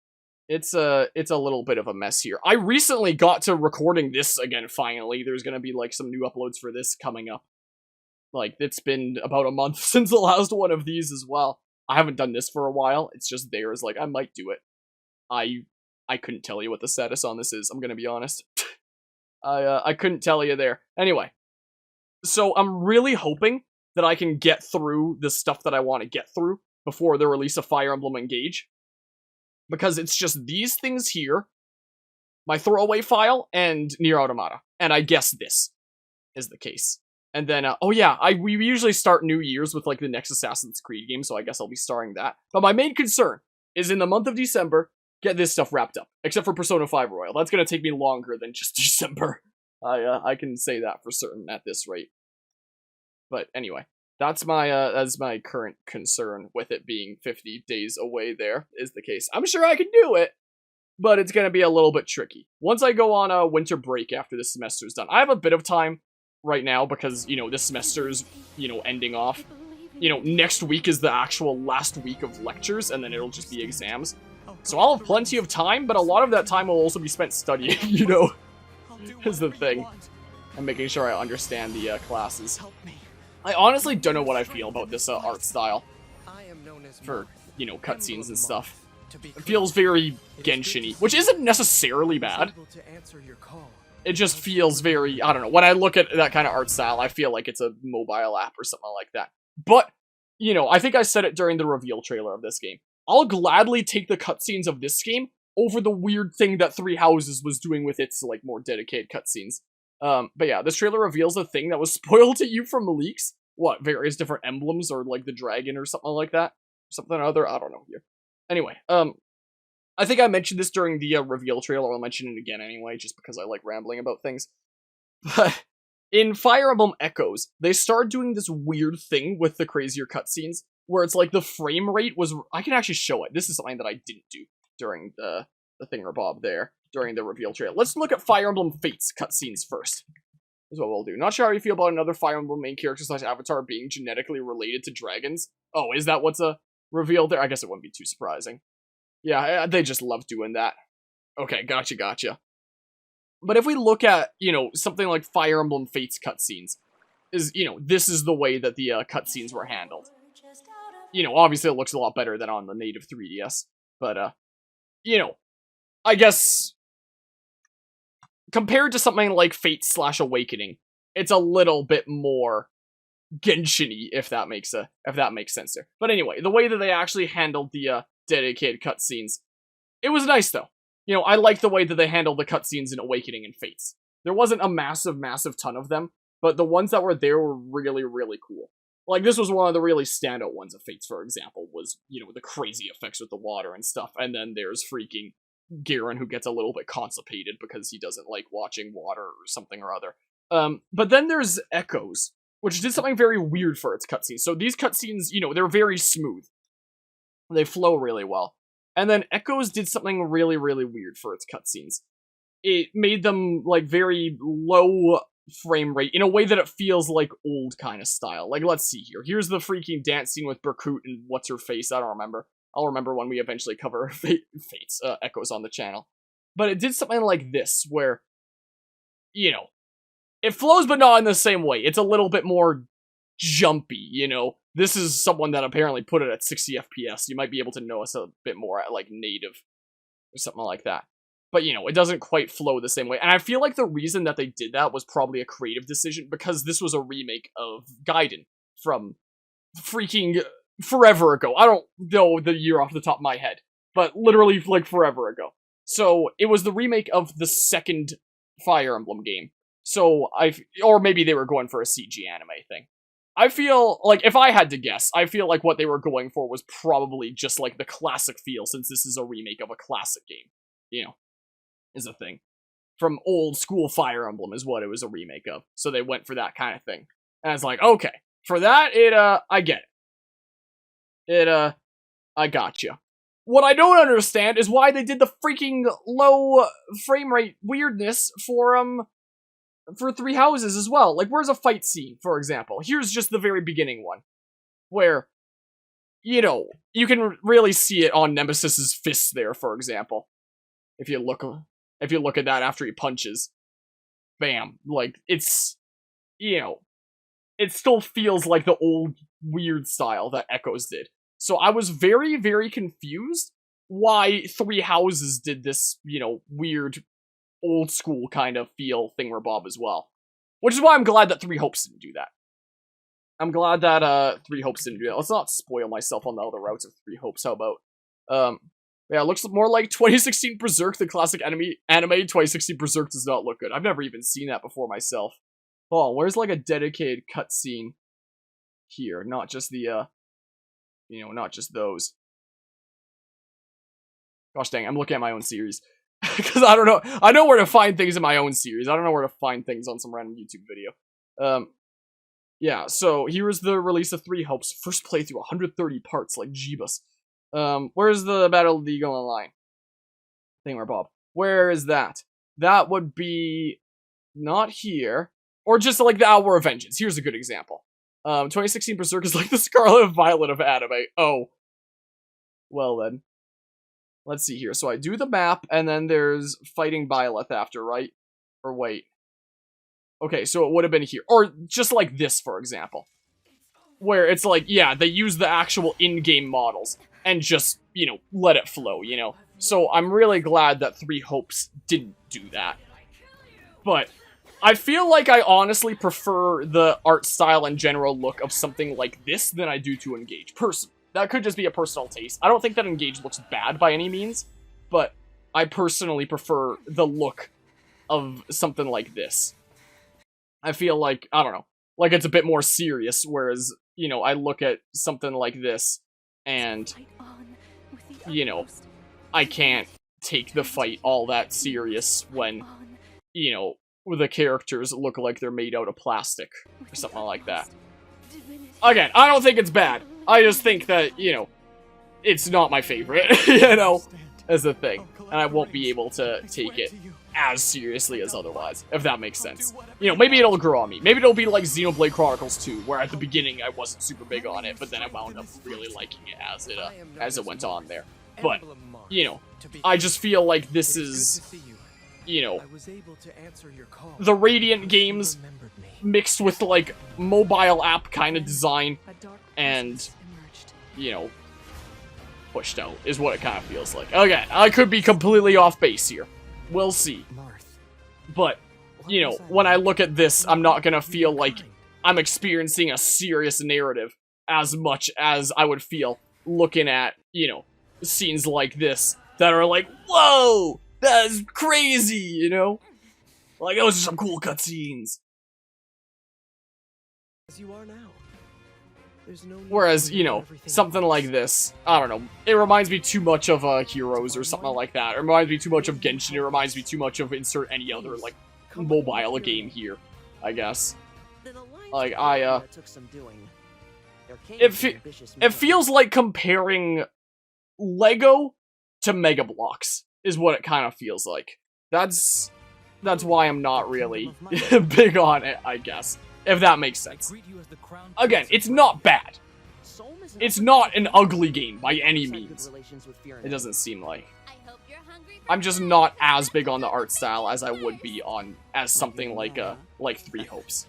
it's a little bit of a mess here. I recently got to recording this again, finally. There's going to be, like, some new uploads for this coming up. Like, it's been about a month since the last one of these as well. I haven't done this for a while. It's just there as, like, I might do it. I couldn't tell you what the status on this is, I'm gonna be honest. I couldn't tell you there. Anyway. So, I'm really hoping that I can get through the stuff that I want to get through before the release of Fire Emblem Engage. Because it's just these things here, my throwaway file, and Nier Automata. And I guess this is the case. And then, oh yeah, we usually start New Year's with, like, the next Assassin's Creed game, so I guess I'll be starting that. But my main concern is in the month of December, get this stuff wrapped up. Except for Persona 5 Royal. That's gonna take me longer than just December. I can say that for certain at this rate. But anyway, that's my current concern with it being 50 days away there, is the case. I'm sure I can do it, but it's gonna be a little bit tricky. Once I go on a winter break after this semester's done, I have a bit of time right now because, you know, this semester's, you know, ending off. You know, next week is the actual last week of lectures, and then it'll just be exams. So I'll have plenty of time, but a lot of that time will also be spent studying, you know, is the thing. And making sure I understand the classes. I honestly don't know what I feel about this art style for, you know, cutscenes and stuff. It feels very Genshin-y, which isn't necessarily bad. It just feels very, I don't know, when I look at that kind of art style, I feel like it's a mobile app or something like that. But, you know, I think I said it during the reveal trailer of this game. I'll gladly take the cutscenes of this game over the weird thing that Three Houses was doing with its, like, more dedicated cutscenes. But yeah, this trailer reveals a thing that was spoiled to you from leaks. What, various different emblems, or, like, the dragon or something like that? Something or other? I don't know here. Anyway, I think I mentioned this during the reveal trailer. I'll mention it again anyway, just because I like rambling about things. But in Fire Emblem Echoes, they started doing this weird thing with the crazier cutscenes, where it's like the frame rate was... I can actually show it. This is something that I didn't do during the thingamabob there, during the reveal trailer. Let's look at Fire Emblem Fates cutscenes first. Is what we'll do. Not sure how you feel about another Fire Emblem main character / avatar being genetically related to dragons. Oh, is that what's revealed there? I guess it wouldn't be too surprising. Yeah, they just love doing that. Okay, gotcha. But if we look at, you know, something like Fire Emblem Fates cutscenes, you know, this is the way that the cutscenes were handled. You know, obviously it looks a lot better than on the native 3DS, but, you know, I guess, compared to something like Fate / Awakening, it's a little bit more Genshin-y, if that makes sense there. But anyway, the way that they actually handled the, dedicated cutscenes, it was nice, though. You know, I like the way that they handled the cutscenes in Awakening and Fates. There wasn't a massive ton of them, but the ones that were there were really, really cool. Like, this was one of the really standout ones of Fates, for example, was, you know, the crazy effects with the water and stuff, and then there's freaking Garen, who gets a little bit constipated because he doesn't like watching water or something or other. But then there's Echoes, which did something very weird for its cutscenes. So these cutscenes, you know, they're very smooth. They flow really well. And then Echoes did something really, really weird for its cutscenes. It made them, like, very low frame rate in a way that it feels like old kind of style. Like, let's see here. Here's the freaking dance scene with Berkut and what's-her-face. I don't remember. I'll remember when we eventually cover Fates, Echoes on the channel. But it did something like this, where, you know, it flows but not in the same way. It's a little bit more jumpy, you know. This is someone that apparently put it at 60 FPS. You might be able to notice a bit more at, like, native or something like that. But, you know, it doesn't quite flow the same way. And I feel like the reason that they did that was probably a creative decision, because this was a remake of Gaiden from freaking forever ago. I don't know the year off the top of my head, but literally, like, forever ago. So it was the remake of the second Fire Emblem game. So or maybe they were going for a CG anime thing. I feel like, if I had to guess, I feel like what they were going for was probably just like the classic feel, since this is a remake of a classic game, you know, is a thing. From old school Fire Emblem is what it was a remake of. So they went for that kind of thing. And it's like, okay, for that, I get it. I gotcha. What I don't understand is why they did the freaking low frame rate weirdness for Three Houses as well. Like, where's a fight scene, for example? Here's just the very beginning one, where, you know, you can really see it on Nemesis's fists there, for example. If you look at that after he punches, bam, like, it's, you know, it still feels like the old weird style that Echoes did. So I was very, very confused why Three Houses did this, you know, weird old school kind of feel thingamabob as well. Which is why I'm glad that Three Hopes didn't do that. I'm glad that Three Hopes didn't do that. Let's not spoil myself on the other routes of Three Hopes. How about yeah, it looks more like 2016 Berserk, the classic anime. 2016 Berserk does not look good. I've never even seen that before myself. Oh, where's like a dedicated cutscene here? Not just the you know, not just those. Gosh dang, I'm looking at my own series. Because I don't know. I know where to find things in my own series. I don't know where to find things on some random YouTube video. Yeah, so here's the release of Three Hopes. First playthrough, 130 parts, like Jeebus. Where's the Battle of the Eagle Online? Thingamabob. Where is that? That would be not here. Or just like the Hour of Vengeance. Here's a good example. 2016 Berserk is like the Scarlet and Violet of anime. Oh. Well then. Let's see here. So I do the map, and then there's fighting Byleth after, right? Or wait. Okay, so it would have been here. Or just like this, for example. Where it's like, yeah, they use the actual in-game models and just, you know, let it flow, you know? So I'm really glad that Three Hopes didn't do that. But I feel like I honestly prefer the art style and general look of something like this than I do to Engage, personally. That could just be a personal taste. I don't think that Engage looks bad by any means, but I personally prefer the look of something like this. I feel like, I don't know, like it's a bit more serious, whereas, you know, I look at something like this, and, you know, I can't take the fight all that serious when, you know, the characters look like they're made out of plastic, or something like that. Again, I don't think it's bad. I just think that, you know, it's not my favorite, you know, as a thing. And I won't be able to take it as seriously as otherwise, if that makes sense. You know, maybe it'll grow on me. Maybe it'll be like Xenoblade Chronicles 2, where at the beginning I wasn't super big on it, but then I wound up really liking it as it went on there. But, you know, I just feel like this is, you know, the Radiant games mixed with, like, mobile app kind of design and, you know, pushed out is what it kind of feels like. Again, I could be completely off base here. We'll see. But, you know, when I look at this, I'm not gonna feel like I'm experiencing a serious narrative as much as I would feel looking at, you know, scenes like this that are like, whoa, that is crazy, you know? Like, those are some cool cutscenes. As you are now. Whereas, you know, something like this, I don't know, it reminds me too much of Heroes or something like that. It reminds me too much of Genshin. It reminds me too much of insert any other, like, mobile game here, I guess. Like, it feels like comparing Lego to Mega Bloks, is what it kind of feels like. That's why I'm not really big on it, I guess. If that makes sense. Again, it's not bad. It's not an ugly game by any means. It doesn't seem like. I'm just not as big on the art style as I would be on as something like Three Hopes.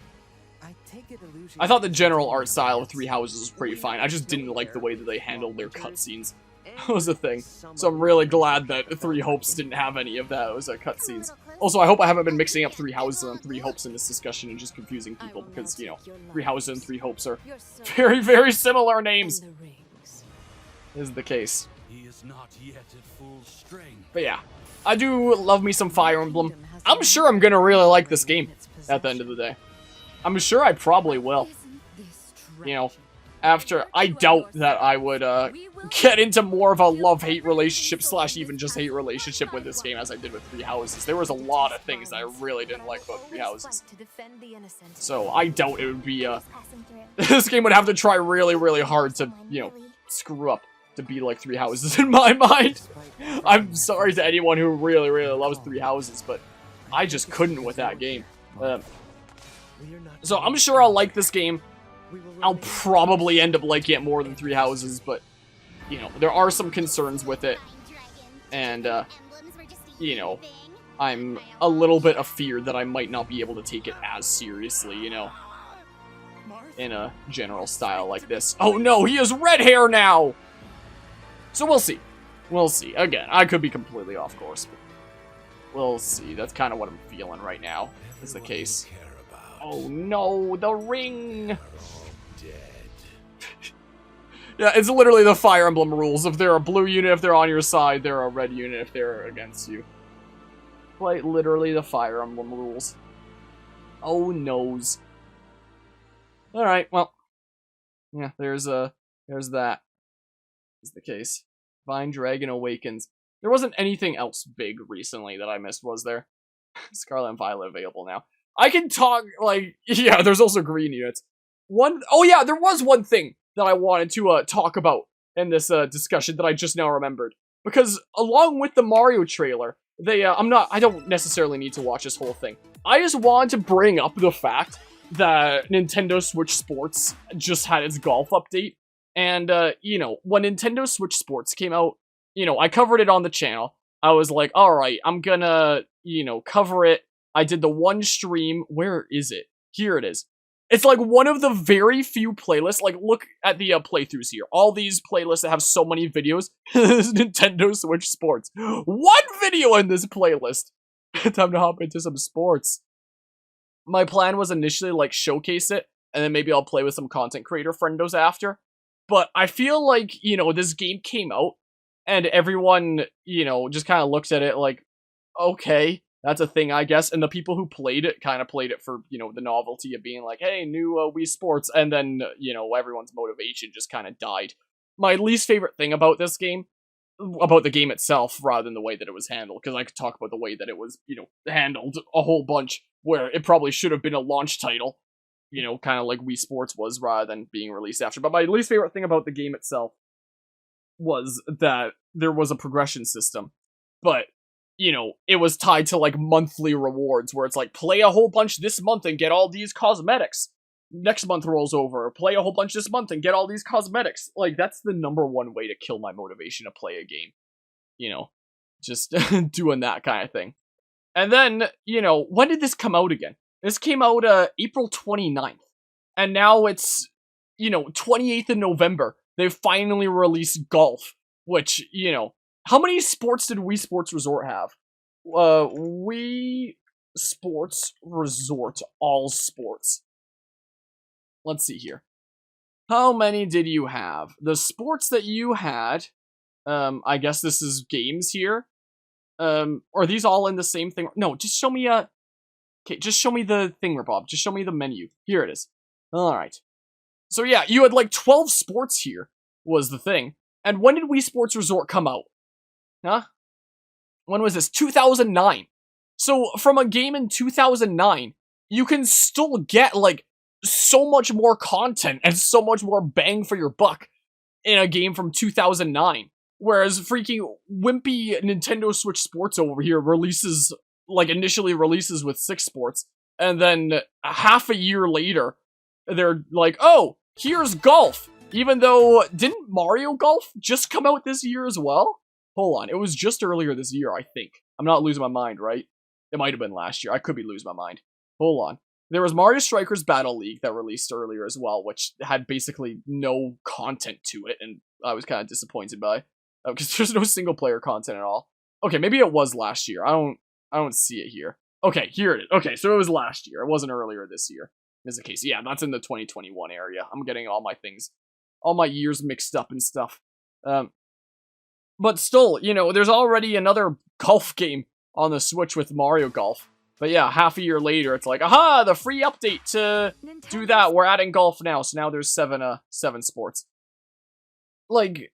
I thought the general art style of Three Houses was pretty fine. I just didn't like the way that they handled their cutscenes. That was a thing. So I'm really glad that Three Hopes didn't have any of that. It was cutscenes. Also, I hope I haven't been mixing up Three Houses and Three Hopes in this discussion and just confusing people, because, you know, Three Houses and Three Hopes are very, very similar names. Is the case. He is not yet at full strength. But yeah, I do love me some Fire Emblem. I'm sure I'm gonna really like this game at the end of the day. I'm sure I probably will. You know, after, I doubt that I would get into more of a love-hate relationship / even just hate relationship with this game as I did with Three Houses. There was a lot of things that I really didn't like about Three Houses. So I doubt it would be, this game would have to try really, really hard to, you know, screw up to be like Three Houses in my mind. I'm sorry to anyone who really, really loves Three Houses, but I just couldn't with that game. So I'm sure I'll like this game. I'll probably end up liking it more than Three Houses, but, you know, there are some concerns with it. And, you know, I'm a little bit afeared that I might not be able to take it as seriously, you know, in a general style like this. Oh no, he has red hair now! So we'll see. We'll see. Again, I could be completely off course, but we'll see. That's kind of what I'm feeling right now, is the case. Oh no, the ring! Yeah, it's literally the Fire Emblem rules. If they're a blue unit, if they're on your side, they're a red unit if they're against you. Quite literally the Fire Emblem rules. Oh noes. Alright, well. Yeah, there's that. Is the case. Vine Dragon Awakens. There wasn't anything else big recently that I missed, was there? Scarlet and Violet available now. I can talk, like, yeah, there's also green units. Oh yeah, there was one thing that I wanted to talk about in this discussion that I just now remembered. Because along with the Mario trailer, I don't necessarily need to watch this whole thing. I just wanted to bring up the fact that Nintendo Switch Sports just had its golf update. And, you know, when Nintendo Switch Sports came out, you know, I covered it on the channel. I was like, alright, I'm gonna, you know, cover it. I did the one stream. Where is it? Here it is. It's like one of the very few playlists. Like, look at the playthroughs here. All these playlists that have so many videos. Nintendo Switch Sports. One video in this playlist. Time to hop into some sports. My plan was initially, like, showcase it, and then maybe I'll play with some content creator friendos after. But I feel like, you know, this game came out, and everyone, you know, just kind of looks at it like, okay, that's a thing, I guess. And the people who played it kind of played it for, you know, the novelty of being like, hey, new Wii Sports. And then, you know, everyone's motivation just kind of died. My least favorite thing about this game, about the game itself, rather than the way that it was handled, because I could talk about the way that it was, you know, handled a whole bunch, where it probably should have been a launch title, you know, kind of like Wii Sports was, rather than being released after. But my least favorite thing about the game itself was that there was a progression system. But, you know, it was tied to, like, monthly rewards, where it's like, play a whole bunch this month and get all these cosmetics. Next month rolls over, play a whole bunch this month and get all these cosmetics. Like, that's the number one way to kill my motivation to play a game. You know, just doing that kind of thing. And then, you know, when did this come out again? This came out April 29th. And now it's, you know, 28th of November. They've finally released Golf, which, you know, how many sports did Wii Sports Resort have? Wii Sports Resort All Sports. Let's see here. How many did you have? The sports that you had, I guess this is games here. Are these all in the same thing? No, just show me okay, just show me the thing, Bob. Just show me the menu. Here it is. Alright. So yeah, you had like 12 sports here, was the thing. And when did Wii Sports Resort come out? Huh? When was this? 2009. So from a game in 2009, you can still get, like, so much more content and so much more bang for your buck in a game from 2009. Whereas freaking wimpy Nintendo Switch Sports over here releases, like, initially releases with 6 sports, and then half a year later, they're like, oh, here's Golf. Even though, didn't Mario Golf just come out this year as well? Hold on, it was just earlier this year, I think. I'm not losing my mind, right? It might have been last year. I could be losing my mind. Hold on. There was Mario Strikers Battle League that released earlier as well, which had basically no content to it, and I was kind of disappointed by. Because there's no single player content at all. Okay, maybe it was last year. I don't see it here. Okay, here it is. Okay, so it was last year. It wasn't earlier this year. Is the case. Yeah, that's in the 2021 area. I'm getting all my things, all my years mixed up and stuff. But But still, you know, there's already another golf game on the Switch with Mario Golf. But yeah, half a year later, it's like, aha, the free update to do that. We're adding golf now, so now there's seven sports. Like,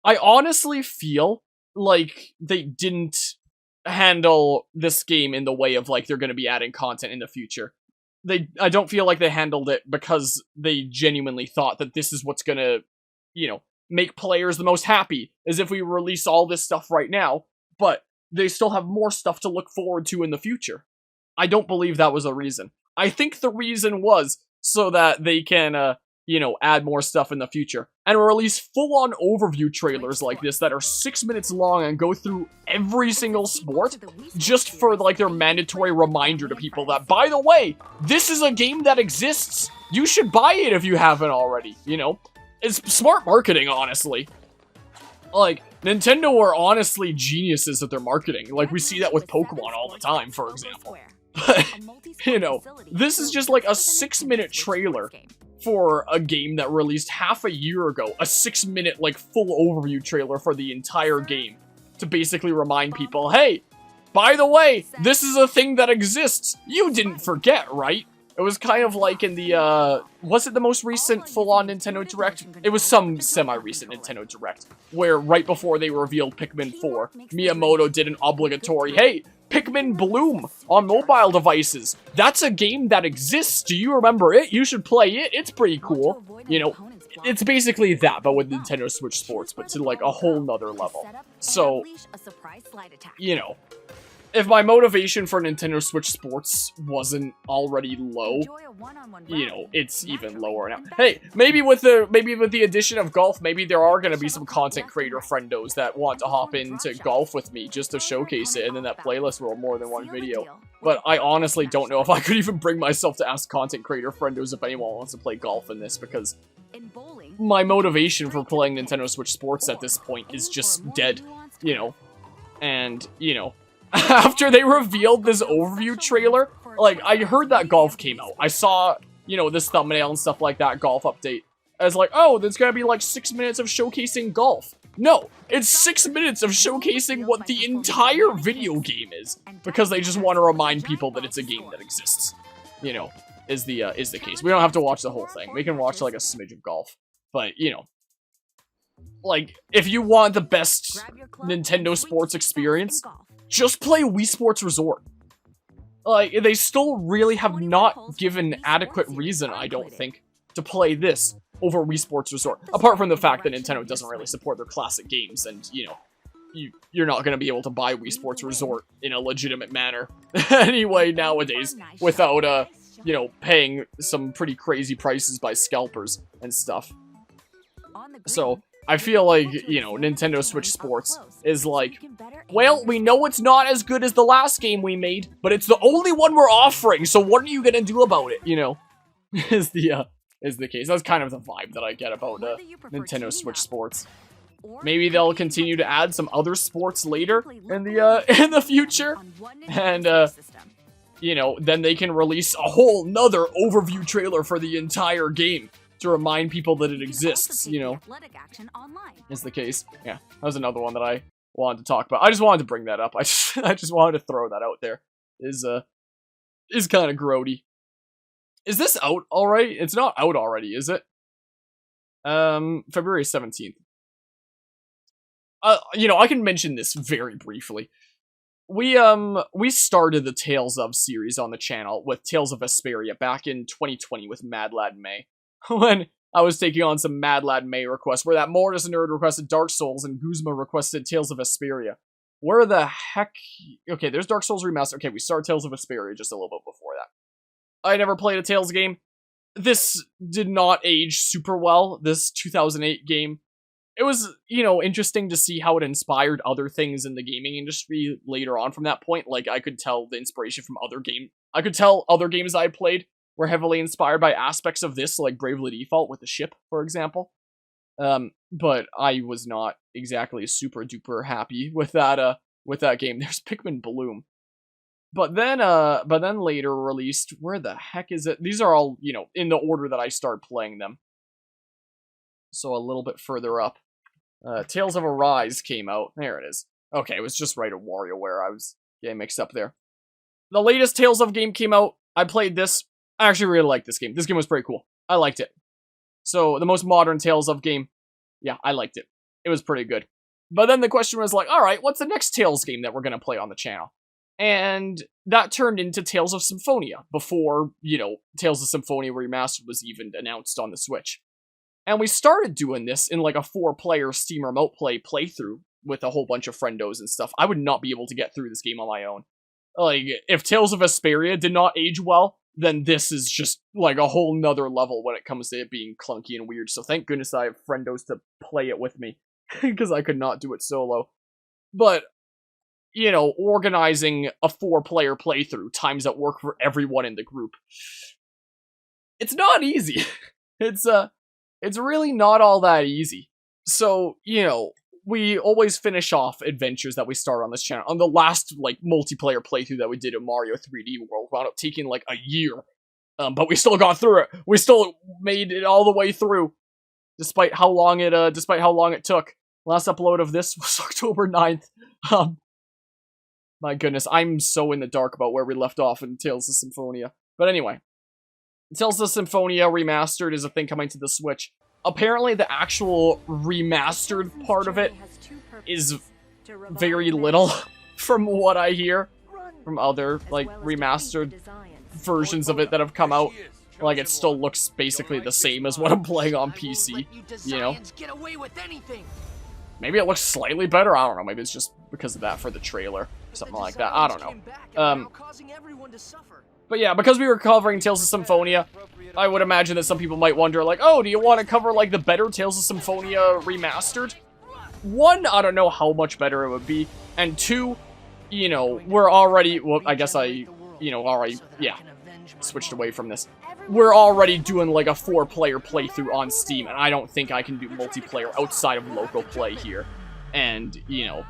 I honestly feel like they didn't handle this game in the way of, like, they're going to be adding content in the future. I don't feel like they handled it because they genuinely thought that this is what's going to, you know, make players the most happy, as if we release all this stuff right now, but they still have more stuff to look forward to in the future. I don't believe that was a reason. I think the reason was so that they can, you know, add more stuff in the future and release full-on overview trailers like this that are 6 minutes long and go through every single sport just for, like, their mandatory reminder to people that, by the way, this is a game that exists. You should buy it if you haven't already, you know? It's smart marketing, honestly. Like, Nintendo are honestly geniuses at their marketing. Like, we see that with Pokemon all the time, for example. But, you know, this is just like a 6-minute trailer for a game that released half a year ago. A 6-minute, like, full overview trailer for the entire game. To basically remind people, hey, by the way, this is a thing that exists. You didn't forget, right? It was kind of like in the, was it the most recent full-on Nintendo Direct? It was some semi-recent Nintendo Direct, where right before they revealed Pikmin 4, Miyamoto did an obligatory, hey, Pikmin Bloom on mobile devices. That's a game that exists. Do you remember it? You should play it. It's pretty cool. You know, it's basically that, but with Nintendo Switch Sports, but to, like, a whole nother level. So, you know, if my motivation for Nintendo Switch Sports wasn't already low, you know, it's even lower now. Hey, maybe with the addition of golf, maybe there are going to be some content creator friendos that want to hop into golf with me just to showcase it, and then that playlist will have more than one video. But I honestly don't know if I could even bring myself to ask content creator friendos if anyone wants to play golf in this, because my motivation for playing Nintendo Switch Sports at this point is just dead, you know. And, you know, after they revealed this overview trailer, like, I heard that golf came out. I saw, you know, this thumbnail and stuff like that, golf update. I was like, oh, there's gonna be like 6 minutes of showcasing golf. No, it's 6 minutes of showcasing what the entire video game is, because they just want to remind people that it's a game that exists. You know, is the case. We don't have to watch the whole thing. We can watch like a smidge of golf. But, you know, like, if you want the best Nintendo Sports experience, just play Wii Sports Resort. Like, they still really have not given adequate reason, I don't think, to play this over Wii Sports Resort. Apart from the fact that Nintendo doesn't really support their classic games, and, you know, you're not going to be able to buy Wii Sports Resort in a legitimate manner anyway nowadays without, you know, paying some pretty crazy prices by scalpers and stuff. So, I feel like, you know, Nintendo Switch Sports is like, well, we know it's not as good as the last game we made, but it's the only one we're offering, so what are you gonna do about it, you know? is the case. That's kind of the vibe that I get about Nintendo Switch Sports. Maybe they'll continue to add some other sports later in the future, and you know, then they can release a whole nother overview trailer for the entire game to remind people that it exists, you know, is the case. Yeah, that was another one that I wanted to talk about. I just wanted to bring that up. I just wanted to throw that out there. Is kind of grody. Is this out already? It's not out already, is it? February 17th. You know, I can mention this very briefly. We started the Tales of series on the channel with Tales of Vesperia back in 2020 with Mad Lad May. When I was taking on some Mad Lad May requests, where that Mortis Nerd requested Dark Souls and Guzma requested Tales of Vesperia. Where the heck? Okay, there's Dark Souls Remastered. Okay, we started Tales of Vesperia just a little bit before that. I never played a Tales game. This did not age super well, this 2008 game. It was, you know, interesting to see how it inspired other things in the gaming industry later on from that point. Like, I could tell the inspiration from other games. I could tell other games I played were heavily inspired by aspects of this, like Bravely Default with the ship, for example. But I was not exactly super duper happy with that game. There's Pikmin Bloom. But then later released, where the heck is it? These are all, you know, in the order that I start playing them. So a little bit further up. Tales of Arise came out. There it is. Okay, it was just right at WarioWare. I was getting mixed up there. The latest Tales of game came out. I played this. I actually really liked this game. This game was pretty cool. I liked it. So, the most modern Tales of game, yeah, I liked it. It was pretty good. But then the question was like, alright, what's the next Tales game that we're going to play on the channel? And that turned into Tales of Symphonia before, you know, Tales of Symphonia Remastered was even announced on the Switch. And we started doing this in like a 4-player Steam Remote Play playthrough with a whole bunch of friendos and stuff. I would not be able to get through this game on my own. Like, if Tales of Vesperia did not age well, then this is just like a whole nother level when it comes to it being clunky and weird. So thank goodness I have friendos to play it with me, because I could not do it solo. But, you know, organizing a 4-player playthrough, times that work for everyone in the group, it's not easy. It's really not all that easy. So, you know, we always finish off adventures that we start on this channel. On the last, like, multiplayer playthrough that we did in Mario 3D World, wound up taking, like, a year. But we still got through it. We still made it all the way through, despite how long it took. Last upload of this was October 9th. My goodness, I'm so in the dark about where we left off in Tales of Symphonia. But anyway, Tales of Symphonia Remastered is a thing coming to the Switch. Apparently, the actual remastered part of it is very little, from what I hear from other, like, remastered versions of it that have come out. Like, it still looks basically the same as what I'm playing on PC, you know? Maybe it looks slightly better, I don't know, maybe it's just because of that for the trailer, something like that, I don't know. But yeah, because we were covering Tales of Symphonia, I would imagine that some people might wonder, like, oh, do you want to cover, like, the better Tales of Symphonia Remastered? One, I don't know how much better it would be, and two, you know, we're already, well, I guess I, you know, already, yeah, switched away from this. We're already doing, like, a 4-player playthrough on Steam, and I don't think I can do multiplayer outside of local play here. And, you know,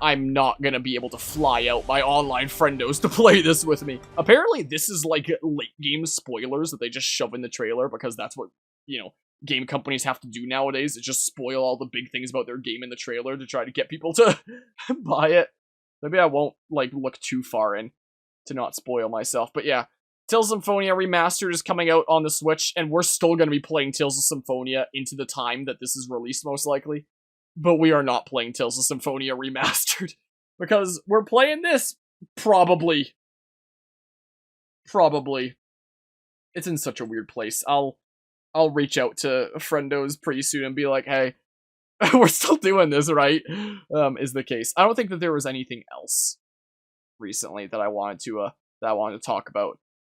I'm not gonna be able to fly out my online friendos to play this with me. Apparently, this is, like, late-game spoilers that they just shove in the trailer, because that's what, you know, game companies have to do nowadays, is just spoil all the big things about their game in the trailer to try to get people to buy it. Maybe I won't, like, look too far in to not spoil myself, but yeah. Tales of Symphonia Remastered is coming out on the Switch, and we're still going to be playing Tales of Symphonia into the time that this is released, most likely. But we are not playing Tales of Symphonia Remastered, because we're playing this, probably. Probably. It's in such a weird place. I'll reach out to friendos pretty soon and be like, hey, we're still doing this, right? Is the case. I don't think that there was anything else recently that I wanted to talk about.